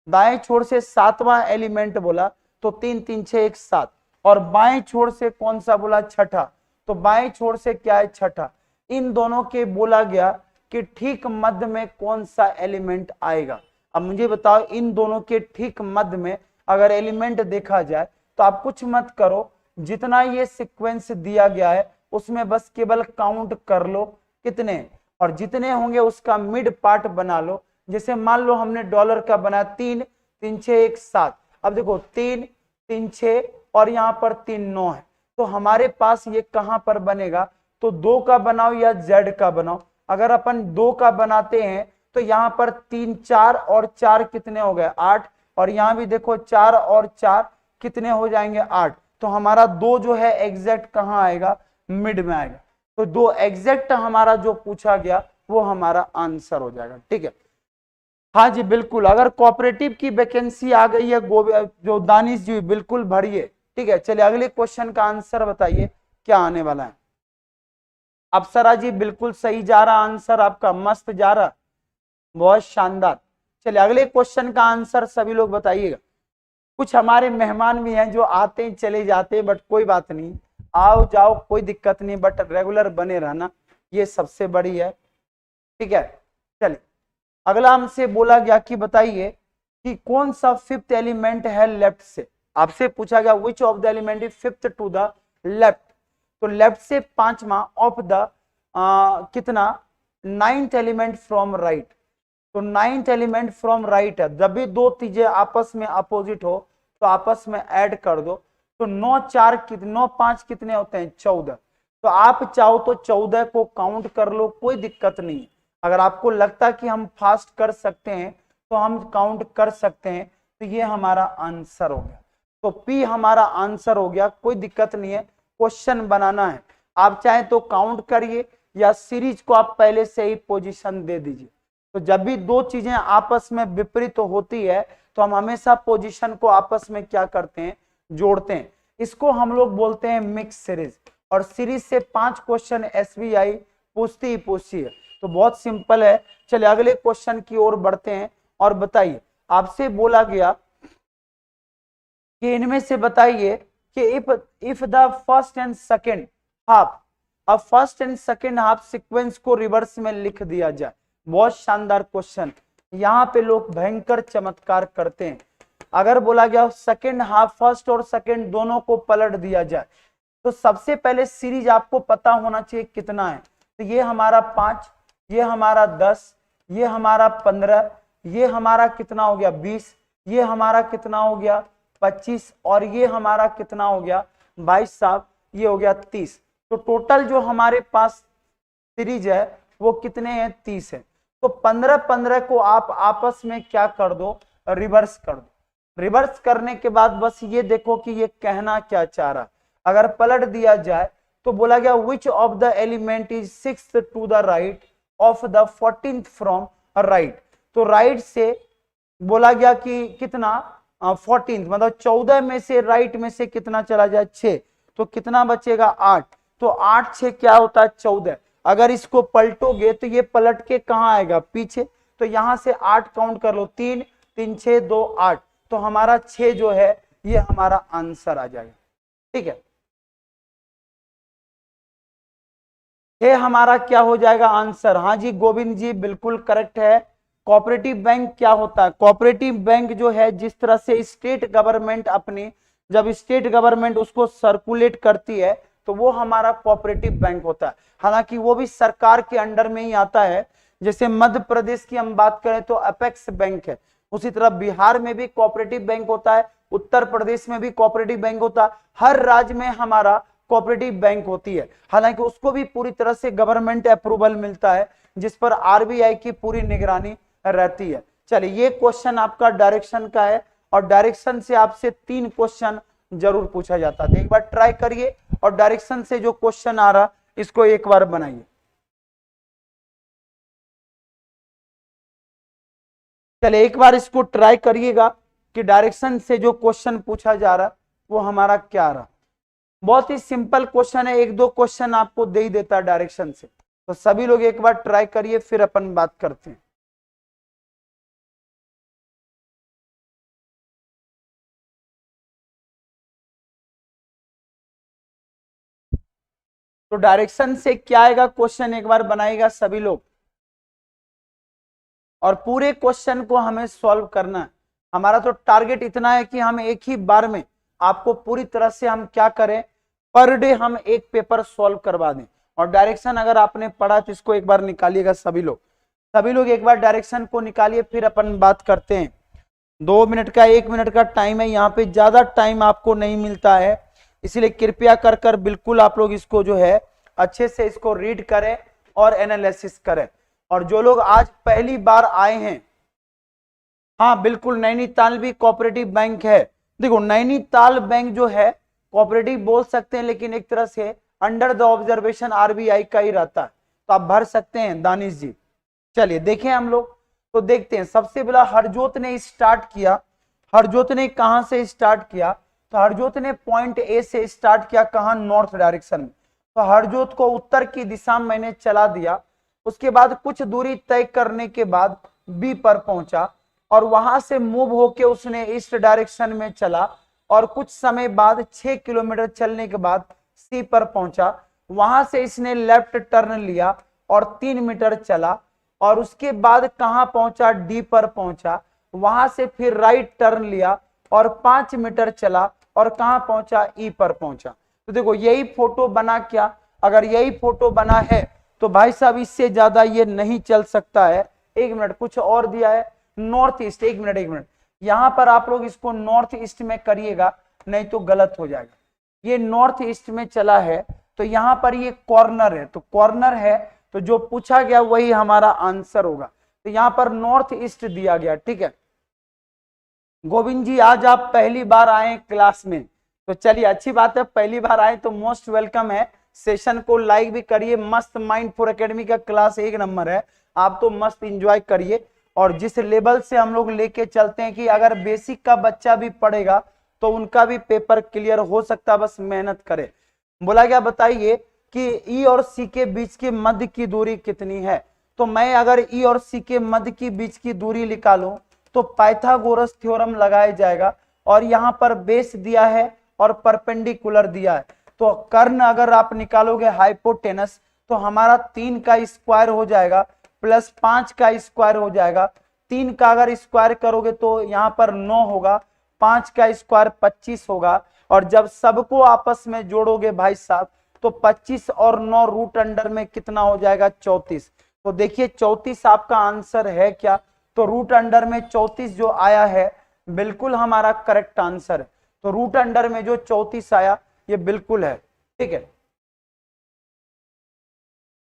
दाएं छोर से 7वां एलिमेंट बोला तो 3 3 6 1 7, और बाएं छोर से कौन सा बोला, 6ठा। तो बाएं छोर से क्या है, 6ठा। इन दोनों के बोला गया कि ठीक मध्य में कौन सा एलिमेंट आएगा। अब मुझे बताओ इन दोनों के ठीक मध्य में अगर एलिमेंट देखा जाए तो आप कुछ मत करो, जितना ये सीक्वेंस दिया गया है उसमें बस केवल काउंट कर लो कितने, और जितने होंगे उसका मिड पार्ट बना लो। जैसे मान लो हमने डॉलर का बनाया 3 3 6 1 7। अब देखो 3 3 6 और यहाँ पर 3 9 है, तो हमारे पास ये कहां पर बनेगा, तो 2 का बनाओ या Z का बनाओ। अगर अपन 2 का बनाते हैं तो यहाँ पर 3 4 और 4 कितने हो गए, 8, और यहाँ भी देखो 4 और 4 कितने हो जाएंगे, 8। तो हमारा 2 जो है एग्जैक्ट कहाँ आएगा, मिड में आएगा। तो 2 एग्जैक्ट हमारा जो पूछा गया वो हमारा आंसर हो जाएगा, ठीक है। हाँ जी बिल्कुल, अगर कोऑपरेटिव की वैकेंसी आ गई है जो दानिश जी बिल्कुल भरिए, ठीक है। चलिए अगले क्वेश्चन का आंसर बताइए क्या आने वाला है। अप्सरा जी बिल्कुल सही जा रहा आंसर आपका, मस्त जा रहा, बहुत शानदार। चलिए अगले क्वेश्चन का आंसर सभी लोग बताइएगा। कुछ हमारे मेहमान भी हैं जो आते हैं चले जाते हैं, बट कोई बात नहीं, आओ जाओ कोई दिक्कत नहीं, बट रेगुलर बने रहना ये सबसे बड़ी है, ठीक है। चलिए अगला हमसे बोला गया कि बताइए कि कौन सा फिफ्थ एलिमेंट है लेफ्ट से। आपसे पूछा गया which of the element is fifth to the left, तो लेफ्ट से पांचवा ऑफ द कितना नाइन्थ एलिमेंट फ्रॉम राइट, तो नाइन्थ एलिमेंट फ्रॉम राइट है। जब भी दो चीजें आपस में अपोजिट हो तो आपस में ऐड कर दो, तो 9 4 कितने 9 5 कितने होते हैं 14, तो आप चाहो तो 14 को काउंट कर लो, कोई दिक्कत नहीं। अगर आपको लगता कि हम फास्ट कर सकते हैं तो हम काउंट कर सकते हैं, तो ये हमारा आंसर हो गया, तो पी हमारा आंसर हो गया, कोई दिक्कत नहीं है। क्वेश्चन बनाना है, आप चाहे तो काउंट करिए या सीरीज को आप पहले से ही पोजीशन दे दीजिए। तो जब भी दो चीजें आपस में विपरीत होती है तो हम हमेशा पोजीशन को आपस में क्या करते हैं, जोड़ते हैं। इसको हम लोग बोलते हैं मिक्स सीरीज, और सीरीज से 5 क्वेश्चन एसबीआई पूछती ही पूछती है, तो बहुत सिंपल है। चलिए अगले क्वेश्चन की ओर बढ़ते हैं और बताइए, आपसे बोला गया कि इनमें से बताइए कि if the first and second half, अब first and second half sequence को रिवर्स में लिख दिया जाए। बहुत शानदार क्वेश्चन, यहाँ पे लोग भयंकर चमत्कार करते हैं। अगर बोला गया सेकेंड हाफ फर्स्ट और सेकेंड दोनों को पलट दिया जाए, तो सबसे पहले सीरीज आपको पता होना चाहिए कितना है, तो ये हमारा 5, ये हमारा 10, ये हमारा 15, ये हमारा कितना हो गया 20, ये हमारा कितना हो गया 25, और ये हमारा कितना हो गया 22 साहब, ये हो गया 30। तो टोटल जो हमारे पास सीरीज है वो कितने हैं 30 है। तो 15-15 को आप आपस में क्या कर दो, रिवर्स कर दो। रिवर्स करने के बाद बस ये देखो कि ये कहना क्या चाह रहा। अगर पलट दिया जाए तो बोला गया which of the element is 6th to the right of the 14th from right, तो राइट से बोला गया कि कितना 14th, मतलब 14 में से राइट में से कितना चला जाए 6, तो कितना बचेगा 8, तो 8 6 क्या होता है 14। अगर इसको पलटोगे तो ये पलट के कहाँ आएगा पीछे, तो यहां से 8 काउंट कर लो, 3 3 6 2 8, तो हमारा 6 जो है ये हमारा आंसर आ जाएगा, ठीक है। ये हमारा क्या हो जाएगा आंसर। हाँ जी गोविंद जी बिल्कुल करेक्ट है। कोऑपरेटिव बैंक क्या होता है, कोऑपरेटिव बैंक जो है जिस तरह से स्टेट गवर्नमेंट अपनी, जब स्टेट गवर्नमेंट उसको सर्कुलेट करती है तो वो हमारा कोऑपरेटिव बैंक होता है। हालांकि वो भी सरकार के अंडर में ही आता है। जैसे मध्य प्रदेश की हम बात करें तो अपेक्स बैंक है, उसी तरह बिहार में भी कोऑपरेटिव बैंक होता है, उत्तर प्रदेश में भी कोऑपरेटिव बैंक होता है, हर राज्य में हमारा कोऑपरेटिव बैंक होती है। हालांकि उसको भी पूरी तरह से गवर्नमेंट अप्रूवल मिलता है, जिस पर आरबीआई की पूरी निगरानी रहती है। चलिए ये क्वेश्चन आपका डायरेक्शन का है, और डायरेक्शन से आपसे 3 क्वेश्चन जरूर पूछा जाता है। एक बार ट्राई करिए और डायरेक्शन से जो क्वेश्चन आ रहा इसको एक बार बनाइए। चलिए एक बार इसको ट्राई करिएगा कि डायरेक्शन से जो क्वेश्चन पूछा जा रहा वो हमारा क्या रहा। बहुत ही सिंपल क्वेश्चन है, 1-2 क्वेश्चन आपको दे ही देता है डायरेक्शन से। तो सभी लोग एक बार ट्राई करिए, फिर अपन बात करते हैं। तो डायरेक्शन से क्या आएगा क्वेश्चन, एक बार बनाएगा सभी लोग, और पूरे क्वेश्चन को हमें सॉल्व करना है। हमारा तो टारगेट इतना है कि हम एक ही बार में आपको पूरी तरह से हम क्या करें, पर डे हम एक पेपर सॉल्व करवा दें। और डायरेक्शन अगर आपने पढ़ा तो इसको एक बार निकालिएगा सभी लोग एक बार डायरेक्शन को निकालिए, फिर अपन बात करते हैं। 2 मिनट का 1 मिनट का टाइम है, यहाँ पे ज्यादा टाइम आपको नहीं मिलता है, इसलिए कृपया कर बिल्कुल आप लोग इसको जो है अच्छे से इसको रीड करें और एनालिसिस करें। और जो लोग आज पहली बार आए हैं, हाँ बिल्कुल नैनीताल भी कोऑपरेटिव बैंक है। देखो नैनीताल बैंक जो है कोऑपरेटिव बोल सकते हैं, लेकिन एक तरह से अंडर द ऑब्जर्वेशन आरबीआई का ही रहता है, तो आप भर सकते हैं दानिश जी। चलिए देखें हम लोग, तो देखते हैं। सबसे पहला हरजोत ने स्टार्ट किया। हरजोत ने कहां से स्टार्ट किया, तो हरजोत ने पॉइंट ए से स्टार्ट किया, कहां नॉर्थ डायरेक्शन में। तो हरजोत को उत्तर की दिशा में मैंने चला दिया। उसके बाद कुछ दूरी तय करने के बाद बी पर पहुंचा। और वहां से मूव होके उसने ईस्ट डायरेक्शन में चला और कुछ समय बाद 6 किलोमीटर चलने के बाद सी पर पहुंचा। वहां से इसने लेफ्ट टर्न लिया और 3 मीटर चला और उसके बाद कहां पहुंचा, डी पर पहुंचा। वहां से फिर राइट टर्न लिया और 5 मीटर चला और कहां पहुंचा, ई पर पहुंचा। तो देखो यही फोटो बना क्या, अगर यही फोटो बना है तो भाई साहब इससे ज्यादा ये नहीं चल सकता है। एक मिनट, कुछ और दिया है नॉर्थ ईस्ट, एक मिनट, यहां पर आप लोग इसको नॉर्थ ईस्ट में करिएगा नहीं तो गलत हो जाएगा। ये नॉर्थ ईस्ट में चला है तो यहां पर ये कॉर्नर है, तो कॉर्नर है तो जो पूछा गया वही हमारा आंसर होगा। तो यहां पर नॉर्थ ईस्ट दिया गया। ठीक है गोविंद जी, आज आप पहली बार आए क्लास में, तो चलिए अच्छी बात है, पहली बार आए तो मोस्ट वेलकम है। सेशन को लाइक भी करिए, मस्त माइंड फॉर एकेडमी का क्लास एक नंबर है, आप तो मस्त एंजॉय करिए। और जिस लेवल से हम लोग लेके चलते हैं कि अगर बेसिक का बच्चा भी पढ़ेगा तो उनका भी पेपर क्लियर हो सकता है, बस मेहनत करे। बोला गया बताइए कि ई और सी के बीच के मध्य की दूरी कितनी है। तो मैं अगर ई और सी के मध्य की बीच की दूरी निकालूं तो पाइथागोरस थ्योरम लगाया जाएगा और यहाँ पर बेस दिया है और परपेंडिकुलर दिया है। तो कर्ण अगर आप निकालोगे हाइपोटेनस तो हमारा 3 का स्क्वायर हो जाएगा प्लस 5 का स्क्वायर हो जाएगा। 3 का अगर स्क्वायर करोगे तो यहाँ पर 9 होगा, 5 का स्क्वायर 25 होगा और जब सबको आपस में जोड़ोगे भाई साहब तो 25 और 9 रूट अंडर में कितना हो जाएगा, 34। तो देखिए 34 आपका आंसर है क्या, तो रूट अंडर में 34 जो आया है बिल्कुल हमारा करेक्ट आंसर है। तो रूट अंडर में जो 34 आया ये बिल्कुल है। ठीक है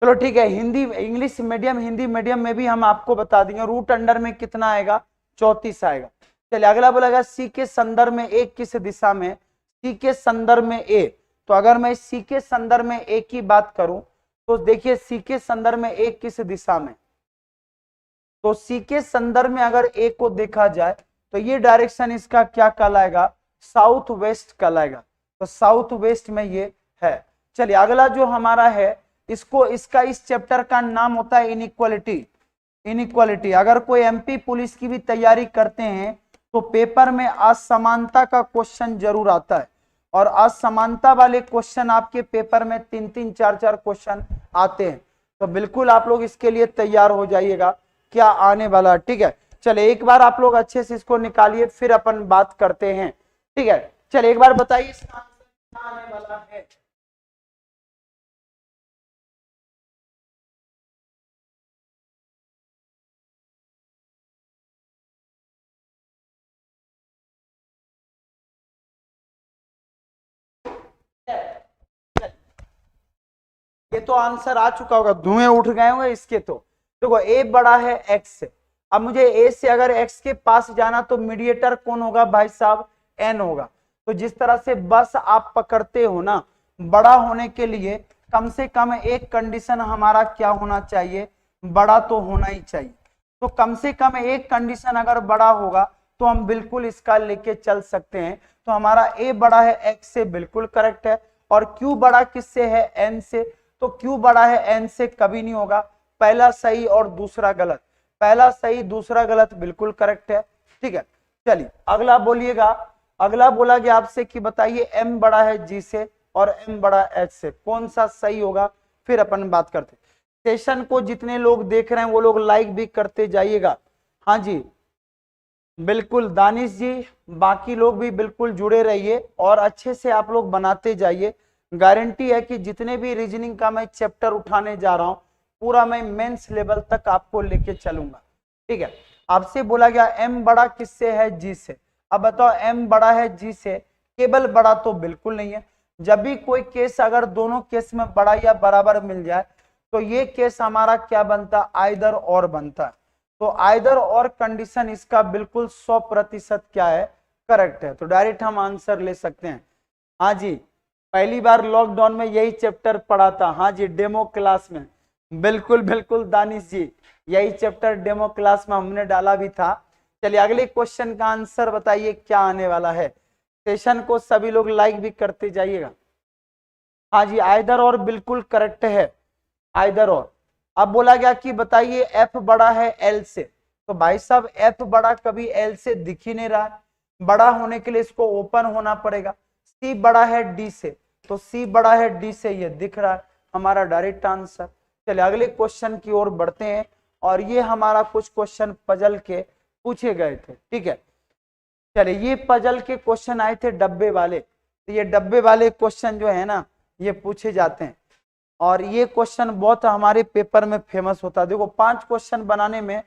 चलो ठीक है, Hindi English medium Hindi medium में भी हम आपको बता देंगे रूट अंडर में कितना आएगा, 34 आएगा। चलिए अगला बोलेगा सी के संदर्भ में ए किस दिशा में, सी के संदर्भ में ए। तो अगर मैं सी के संदर्भ में ए की बात करूं तो देखिए सी के संदर्भ में ए किस दिशा में, तो सी के संदर्भ में अगर ए को देखा जाए तो ये डायरेक्शन इसका क्या कहलाएगा, साउथ वेस्ट कहलाएगा। तो साउथ वेस्ट में ये है। चलिए अगला जो हमारा है इसको, इसका इस चैप्टर का नाम होता है इनइक्वालिटी। इनइक्वालिटी अगर कोई एमपी पुलिस की भी तैयारी करते हैं तो पेपर में असमानता का क्वेश्चन जरूर आता है और असमानता वाले क्वेश्चन आपके पेपर में 3-3 4-4 क्वेश्चन आते हैं। तो बिल्कुल आप लोग इसके लिए तैयार हो जाइएगा क्या आने वाला। ठीक है चले एक बार आप लोग अच्छे से इसको निकालिए फिर अपन बात करते हैं। ठीक है चलिए एक बार बताइए इसका आंसर क्या आने वाला है। ये तो आंसर आ चुका होगा, धुएं उठ गए होंगे इसके। तो देखो ए बड़ा है एक्स से, अब मुझे ए से अगर एक्स के पास जाना तो मीडिएटर कौन होगा भाई साहब, एन होगा। तो जिस तरह से बस आप पकड़ते हो ना, बड़ा होने के लिए कम से कम एक कंडीशन हमारा क्या होना चाहिए, बड़ा तो होना ही चाहिए। तो कम से कम एक कंडीशन अगर बड़ा होगा तो हम बिल्कुल इसका लेके चल सकते हैं। तो हमारा ए बड़ा है एक्स से, बिल्कुल करेक्ट है। और क्यू बड़ा किससे है, एन से, तो क्यू बड़ा है एन से कभी नहीं होगा। पहला सही और दूसरा गलत, पहला सही दूसरा गलत, बिल्कुल करेक्ट है। ठीक है चलिए अगला बोलिएगा। अगला बोला गया आपसे कि बताइए एम बड़ा है जी से और एम बड़ा एच से, कौन सा सही होगा, फिर अपन बात करते। सेशन को जितने लोग देख रहे हैं वो लोग लाइक भी करते जाइएगा। हाँ जी बिल्कुल दानिश जी, बाकी लोग भी बिल्कुल जुड़े रहिए और अच्छे से आप लोग बनाते जाइए। गारंटी है कि जितने भी रीजनिंग का मैं चैप्टर उठाने जा रहा हूं पूरा मैं मेंस लेवल तक आपको लेके चलूंगा। ठीक है आपसे बोला गया एम बड़ा किससे है, जी से। अब बताओ एम बड़ा है जी से, केवल बड़ा तो बिल्कुल नहीं है। जब भी कोई केस अगर दोनों केस में बड़ा या बराबर मिल जाए तो ये केस हमारा क्या बनता, आइदर और बनता है। तो आइदर और कंडीशन इसका बिल्कुल 100% क्या है, करेक्ट है। तो डायरेक्ट हम आंसर ले सकते हैं। हाँ जी पहली बार लॉकडाउन में यही चैप्टर पढ़ा था, हाँ जी डेमो क्लास में, बिल्कुल बिल्कुल दानिश जी यही चैप्टर डेमो क्लास में हमने डाला भी था। चलिए अगले क्वेश्चन का आंसर बताइए क्या आने वाला है। सेशन को सभी लोग लाइक भी करते जाइएगा। हाँ जी आइदर और बिल्कुल करेक्ट है, आइदर और। अब बोला गया कि बताइए एफ बड़ा है एल से, तो भाई साहब एफ बड़ा कभी एल से दिख ही नहीं रहा है, बड़ा होने के लिए इसको ओपन होना पड़ेगा। सी बड़ा है डी से, तो सी बड़ा है डी से, ये दिख रहा है हमारा डायरेक्ट आंसर। चलिए अगले क्वेश्चन की ओर बढ़ते हैं, और ये हमारा कुछ क्वेश्चन पजल के पूछे गए थे, ठीक है। चलिए ये पजल के क्वेश्चन आए थे डब्बे वाले, तो ये डब्बे वाले क्वेश्चन जो है ना ये पूछे जाते हैं, और ये क्वेश्चन बहुत हमारे पेपर में फेमस होता है। देखो 5 क्वेश्चन बनाने में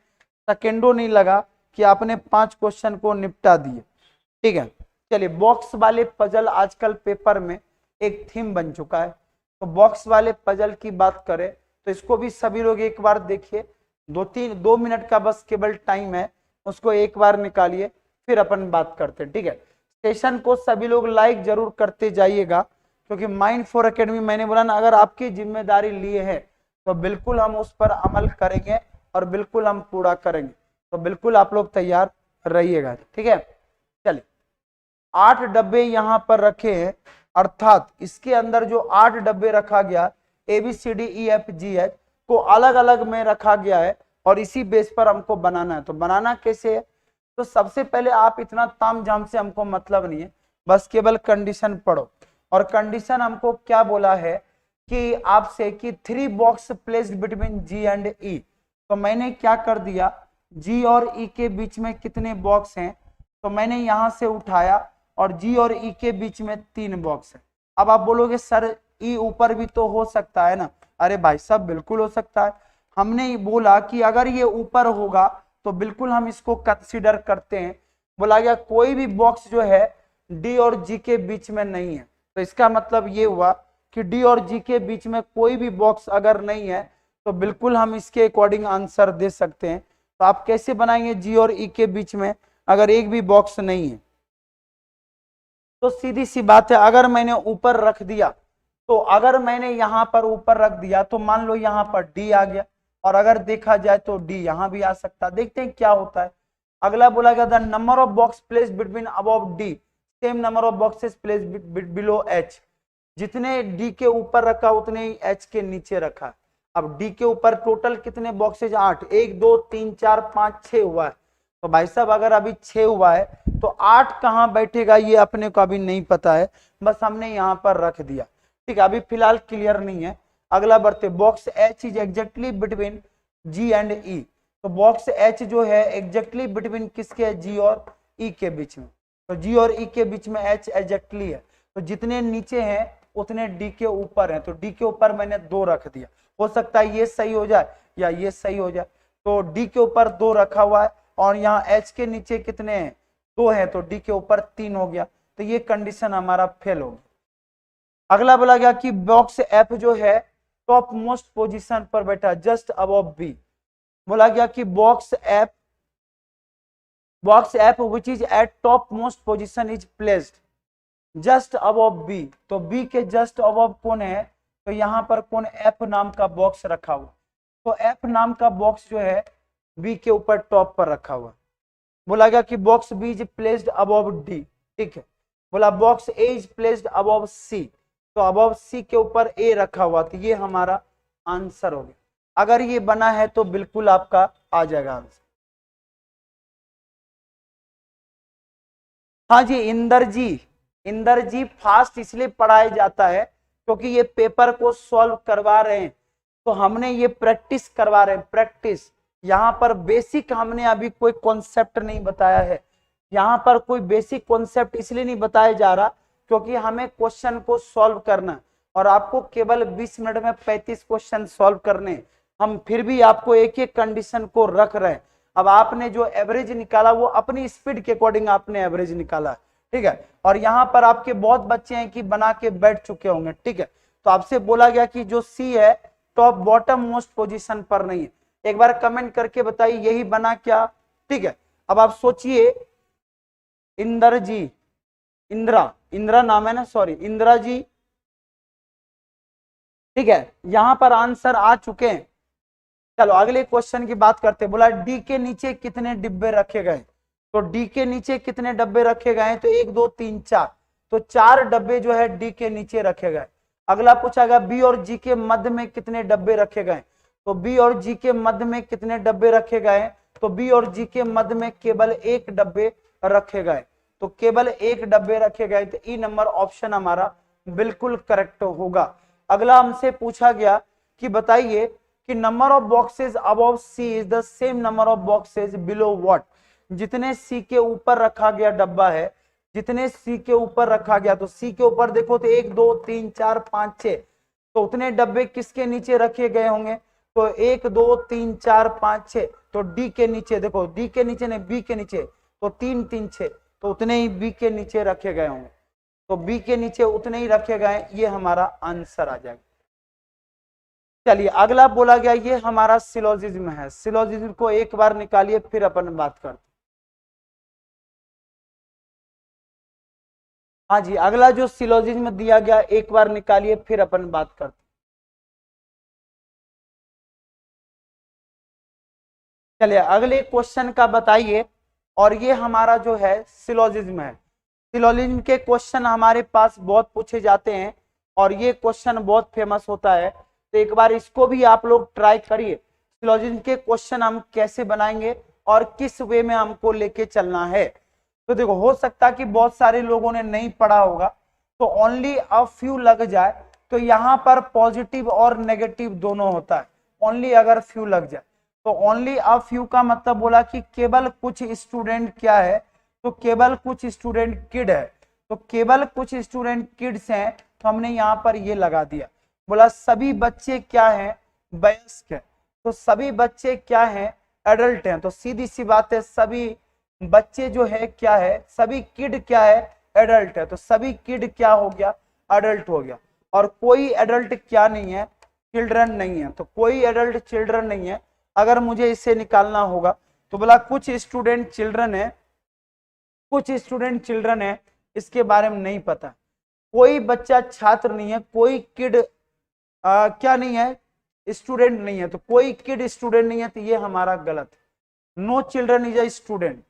सेकेंडों नहीं लगा कि आपने 5 क्वेश्चन को निपटा दिए, ठीक है। चलिए बॉक्स वाले पजल आजकल पेपर में एक थीम बन चुका है, तो बॉक्स वाले पजल की बात करें तो इसको भी सभी लोग एक बार देखिए, 2 मिनट का बस केवल टाइम है, उसको एक बार निकालिए फिर अपन बात करते हैं, ठीक है। सेशन को सभी लोग लाइक जरूर करते जाइएगा, क्योंकि माइंड फॉर एकेडमी मैंने बोला ना, अगर आपकी जिम्मेदारी लिए है तो बिल्कुल हम उस पर अमल करेंगे और बिल्कुल हम पूरा करेंगे, तो बिल्कुल आप लोग तैयार रहिएगा, ठीक है। चलिए 8 डब्बे यहाँ पर रखे हैं, अर्थात इसके अंदर जो 8 डब्बे रखा गया ABCDEFGH को अलग अलग में रखा गया है, और इसी बेस पर हमको बनाना है। तो बनाना कैसे है, तो सबसे पहले आप इतना तामझाम से हमको मतलब नहीं है, बस केवल कंडीशन पढ़ो। और कंडीशन हमको क्या बोला है कि आपसे कि 3 box placed between G and E, तो मैंने क्या कर दिया, G और E के बीच में कितने बॉक्स हैं, तो मैंने यहां से उठाया और G और E के बीच में 3 बॉक्स है। अब आप बोलोगे सर E ऊपर भी तो हो सकता है ना, अरे भाई साहब बिल्कुल हो सकता है। हमने बोला कि अगर ये ऊपर होगा तो बिल्कुल हम इसको कंसीडर करते हैं। बोला गया कोई भी बॉक्स जो है डी और जी के बीच में नहीं है, तो इसका मतलब ये हुआ कि डी और जी के बीच में कोई भी बॉक्स अगर नहीं है तो बिल्कुल हम इसके अकॉर्डिंग आंसर दे सकते हैं। तो आप कैसे बनाएंगे जी और ई के बीच में अगर एक भी बॉक्स नहीं है, तो सीधी सी बात है, अगर मैंने ऊपर रख दिया, तो अगर मैंने यहां पर ऊपर रख दिया तो मान लो यहां पर डी आ गया, और अगर देखा जाए तो डी यहां भी आ सकता है। देखते हैं क्या होता है। अगला बोला गया the number of box placed between above D same number of boxes placed below H, जितने डी के ऊपर रखा उतने ही एच के नीचे रखा। अब डी के ऊपर टोटल कितने बॉक्सेज 8, 1 2 3 4 5 6 हुआ है। तो भाई साहब अगर अभी 6 हुआ है तो 8 कहां बैठेगा ये अपने को अभी नहीं पता है, बस हमने यहां पर रख दिया, ठीक है। अभी फिलहाल क्लियर नहीं है। अगला बढ़ते, box H is exactly between G and E, तो बॉक्स एच जो है एग्जैक्टली बिटवीन किसके, जी और ई के बीच में, तो जी और ई के बीच में एच एग्जैक्टली है, तो जितने नीचे हैं उतने डी के ऊपर हैं, तो डी के ऊपर मैंने 2 रख दिया। हो सकता है ये सही हो जाए या ये सही हो जाए, तो डी के ऊपर 2 रखा हुआ है, और यहाँ एच के नीचे कितने हैं, 2 है, तो डी के ऊपर 3 हो गया, तो ये कंडीशन हमारा फेल हो गया। अगला बोला गया कि बॉक्स एफ जो है टॉप मोस्ट पोजीशन पर बैठा जस्ट अबव बी। बोला गया कि box F which is at top most position is placed just above B, तो बी के जस्ट अबव कौन है, तो यहां पर कौन, एफ नाम का बॉक्स रखा हुआ, तो एफ नाम का बॉक्स जो है बी के ऊपर टॉप पर रखा हुआ। बोला गया कि box B is placed above D, ठीक है। बोला box A is placed above C, तो अबव सी के ऊपर ए रखा हुआ, तो ये हमारा आंसर हो गया। अगर ये बना है तो बिल्कुल आपका आ जाएगा आंसर। हाँ जी, इंदर जी फास्ट इसलिए पढ़ाया जाता है क्योंकि ये पेपर को सॉल्व करवा रहे हैं, तो हमने ये प्रैक्टिस करवा रहे हैं, प्रैक्टिस। यहाँ पर बेसिक हमने अभी कोई कॉन्सेप्ट नहीं बताया है, यहाँ पर कोई बेसिक कॉन्सेप्ट इसलिए नहीं बताया जा रहा क्योंकि हमें क्वेश्चन को सॉल्व करना, और आपको केवल 20 मिनट में 35 क्वेश्चन सॉल्व करने। हम फिर भी आपको एक एक कंडीशन को रख रहे हैं। अब आपने जो एवरेज निकाला वो अपनी स्पीड के अकॉर्डिंग आपने एवरेज निकाला, ठीक है। और यहाँ पर आपके बहुत बच्चे हैं कि बना के बैठ चुके होंगे, ठीक है। तो आपसे बोला गया कि जो सी है टॉप बॉटम मोस्ट पोजीशन पर नहीं है। एक बार कमेंट करके बताइए यही बना क्या, ठीक है। अब आप सोचिए, इंदर जी, इंदिरा नाम है ना, सॉरी इंदिरा जी, ठीक है। यहां पर आंसर आ चुके हैं। चलो अगले क्वेश्चन की बात करते हैं। बोला डी के नीचे कितने डिब्बे रखे गए, तो डी के नीचे कितने डब्बे रखे गए, तो 1 2 3 4, तो 4 डब्बे जो है डी के नीचे रखे गए। अगला पूछा गया बी और जी के मध्य में कितने डब्बे रखे गए, तो बी और जी के मध्य में कितने डब्बे रखे गए, तो बी और जी के मध्य में केवल एक डब्बे रखे गए, तो केवल एक डब्बे रखे गए, तो ई नंबर ऑप्शन हमारा बिल्कुल करेक्ट होगा। अगला हमसे पूछा गया कि बताइए कि number of boxes above C is the same number of boxes below what. जितने सी के ऊपर रखा गया डब्बा है, जितने सी के ऊपर रखा गया, तो सी के ऊपर देखो तो 1 2 3 4 5 6, तो उतने डब्बे किसके नीचे रखे गए होंगे, तो 1 2 3 4 5 6, तो डी के नीचे देखो, डी के नीचे नहीं बी के नीचे, तो 3 3 6, तो उतने ही बी के नीचे रखे गए होंगे, तो बी के नीचे उतने ही रखे गए, ये हमारा आंसर आ जाएगा। चलिए अगला बोला गया, ये हमारा सिलोजिज्म है, सिलोजिज्म को एक बार निकालिए फिर अपन बात करते। हाँ जी, अगला जो सिलोजिज्म दिया गया एक बार निकालिए फिर अपन बात करते। चलिए अगले क्वेश्चन का बताइए, और ये हमारा जो है सिलोजिज्म है। सिलोजिज्म के क्वेश्चन हमारे पास बहुत पूछे जाते हैं और ये क्वेश्चन बहुत फेमस होता है, तो एक बार इसको भी आप लोग ट्राई करिए। सिलोजिज्म के क्वेश्चन हम कैसे बनाएंगे और किस वे में हमको लेके चलना है। तो देखो, हो सकता है कि बहुत सारे लोगों ने नहीं पढ़ा होगा, तो ओनली अ फ्यू लग जाए, तो यहाँ पर पॉजिटिव और नेगेटिव दोनों होता है। ओनली अगर फ्यू लग जाए, तो ओनली अ फ्यू का मतलब बोला कि केवल कुछ स्टूडेंट क्या है, तो केवल कुछ स्टूडेंट किड है, तो केवल कुछ स्टूडेंट किड्स हैं, तो हमने यहाँ पर ये लगा दिया। बोला सभी बच्चे क्या हैं, वयस्क है, तो सभी बच्चे क्या हैं, एडल्ट हैं, तो सीधी सी बात है सभी बच्चे जो है क्या है, सभी किड क्या है, एडल्ट है, तो सभी किड क्या हो गया, एडल्ट हो गया। और कोई एडल्ट क्या नहीं है, चिल्ड्रन नहीं है, तो कोई एडल्ट चिल्ड्रन नहीं है। अगर मुझे इसे निकालना होगा तो बोला कुछ स्टूडेंट चिल्ड्रन है, कुछ स्टूडेंट चिल्ड्रन है, इसके बारे में नहीं पता। कोई बच्चा छात्र नहीं है, कोई किड क्या नहीं है, स्टूडेंट नहीं है, तो कोई किड स्टूडेंट नहीं है, तो ये हमारा गलत है। No children is a student,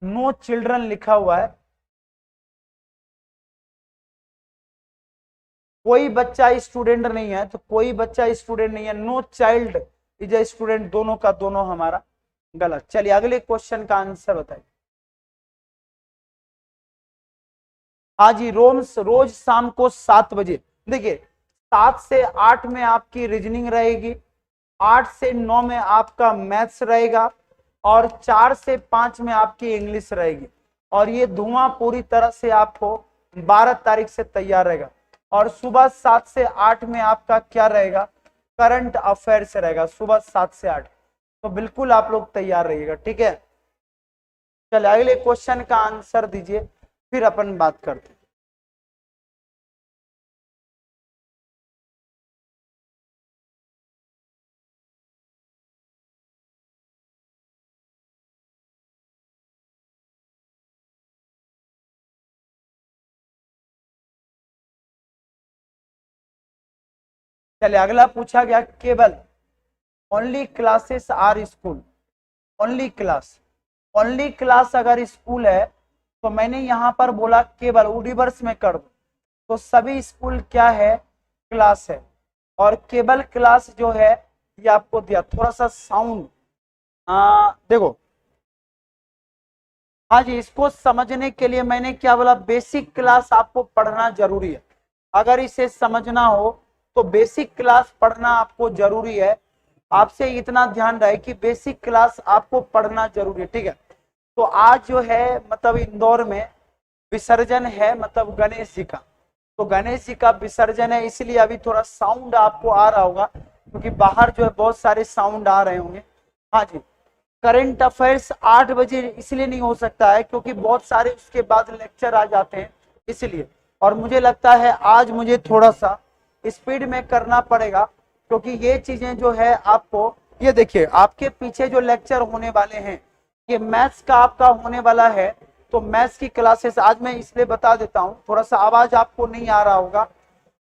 no children लिखा हुआ है, कोई बच्चा स्टूडेंट नहीं है, तो कोई बच्चा स्टूडेंट नहीं है, no child is a student, दोनों का दोनों हमारा गलत। चलिए अगले क्वेश्चन का आंसर बताइए। हाँ जी, रोज शाम को 7 बजे, देखिए 7 से 8 में आपकी रीजनिंग रहेगी, 8 से 9 में आपका मैथ्स रहेगा, और 4 से 5 में आपकी इंग्लिश रहेगी। और ये धुआं पूरी तरह से आपको 12 तारीख से तैयार रहेगा। और सुबह 7 से 8 में आपका क्या रहेगा, करंट अफेयर्स रहेगा, सुबह 7 से 8। तो बिल्कुल आप लोग तैयार रहिएगा, ठीक है। चलिए अगले क्वेश्चन का आंसर दीजिए फिर अपन बात करते हैं। चलिए अगला पूछा गया, केवल only classes are school, only class, only class अगर स्कूल है, तो मैंने यहां पर बोला केवल यूनिवर्स में कर दो, तो सभी स्कूल क्या है, क्लास है। और केवल क्लास जो है ये आपको दिया, थोड़ा सा साउंड देखो। हाँ जी, इसको समझने के लिए मैंने क्या बोला, बेसिक क्लास आपको पढ़ना जरूरी है। अगर इसे समझना हो तो बेसिक क्लास पढ़ना आपको जरूरी है। आपसे इतना ध्यान रहे कि बेसिक क्लास आपको पढ़ना जरूरी है, ठीक है। तो आज जो है मतलब इंदौर में विसर्जन है, मतलब गणेश जी का, तो गणेश जी का विसर्जन है, इसलिए अभी थोड़ा साउंड आपको आ रहा होगा, क्योंकि बाहर जो है बहुत सारे साउंड आ रहे होंगे। हाँ जी, करंट अफेयर्स 8 बजे इसलिए नहीं हो सकता है क्योंकि बहुत सारे उसके बाद लेक्चर आ जाते हैं, इसलिए। और मुझे लगता है आज मुझे थोड़ा सा स्पीड में करना पड़ेगा, क्योंकि ये चीजें जो है आपको, ये देखिए आपके पीछे जो लेक्चर होने वाले हैं, ये मैथ्स का आपका होने वाला है, तो मैथ्स की क्लासेस आज मैं इसलिए बता देता हूँ, थोड़ा सा आवाज आपको नहीं आ रहा होगा।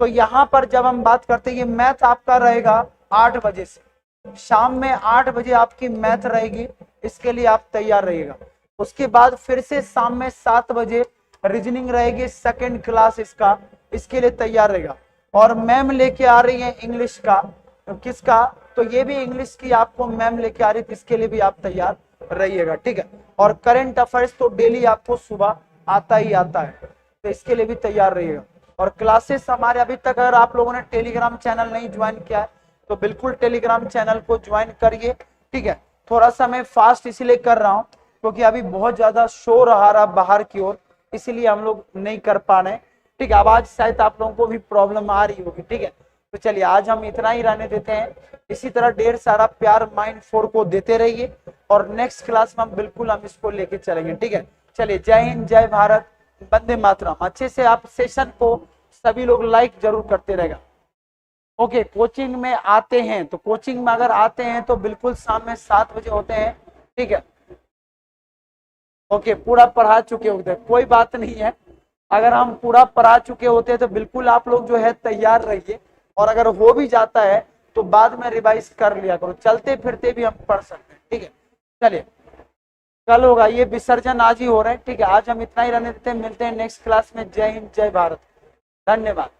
तो यहाँ पर जब हम बात करते हैं, ये मैथ आपका रहेगा 8 बजे से, शाम में 8 बजे आपकी मैथ रहेगी, इसके लिए आप तैयार रहिएगा। उसके बाद फिर से शाम में 7 बजे रीजनिंग रहेगी, सेकंड क्लास इसका, इसके लिए तैयार रहेगा। और मैम लेके आ रही है इंग्लिश का, किसका, तो ये भी इंग्लिश की आपको मैम लेके आ रही है, इसके लिए भी आप तैयार रहिएगा, ठीक है। और करंट अफेयर्स तो डेली आपको सुबह आता ही आता है, तो इसके लिए भी तैयार रहिएगा। और क्लासेस हमारे अभी तक अगर आप लोगों ने टेलीग्राम चैनल नहीं ज्वाइन किया है तो बिल्कुल टेलीग्राम चैनल को ज्वाइन करिए, ठीक है। थोड़ा सा मैं फास्ट इसलिए कर रहा हूँ क्योंकि अभी बहुत ज्यादा शोर आ रहा बाहर की ओर, इसीलिए हम लोग नहीं कर पा रहे, ठीक है। अब आज शायद आप लोगों को भी प्रॉब्लम आ रही होगी, ठीक है। तो चलिए आज हम इतना ही रहने देते हैं। इसी तरह ढेर सारा प्यार माइंड 4 को देते रहिए और नेक्स्ट क्लास में हम इसको लेके चलेंगे, ठीक है। चलिए, जय हिंद, जय भारत, वंदे मातरम। अच्छे से आप सेशन को सभी लोग लाइक जरूर करते रहेगा। ओके, कोचिंग में आते हैं तो कोचिंग में अगर आते हैं तो बिल्कुल शाम में 7 बजे होते हैं, ठीक है। ओके, पूरा पढ़ा चुके होते हैं, कोई बात नहीं है। अगर हम पूरा पढ़ा चुके होते हैं तो बिल्कुल आप लोग जो है तैयार रहिए, और अगर हो भी जाता है तो बाद में रिवाइज कर लिया करो, चलते फिरते भी हम पढ़ सकते हैं, ठीक है। चलिए, कल होगा, ये विसर्जन आज ही हो रहा है, ठीक है। आज हम इतना ही रहने देते हैं, मिलते हैं नेक्स्ट क्लास में। जय हिंद, जय भारत, धन्यवाद।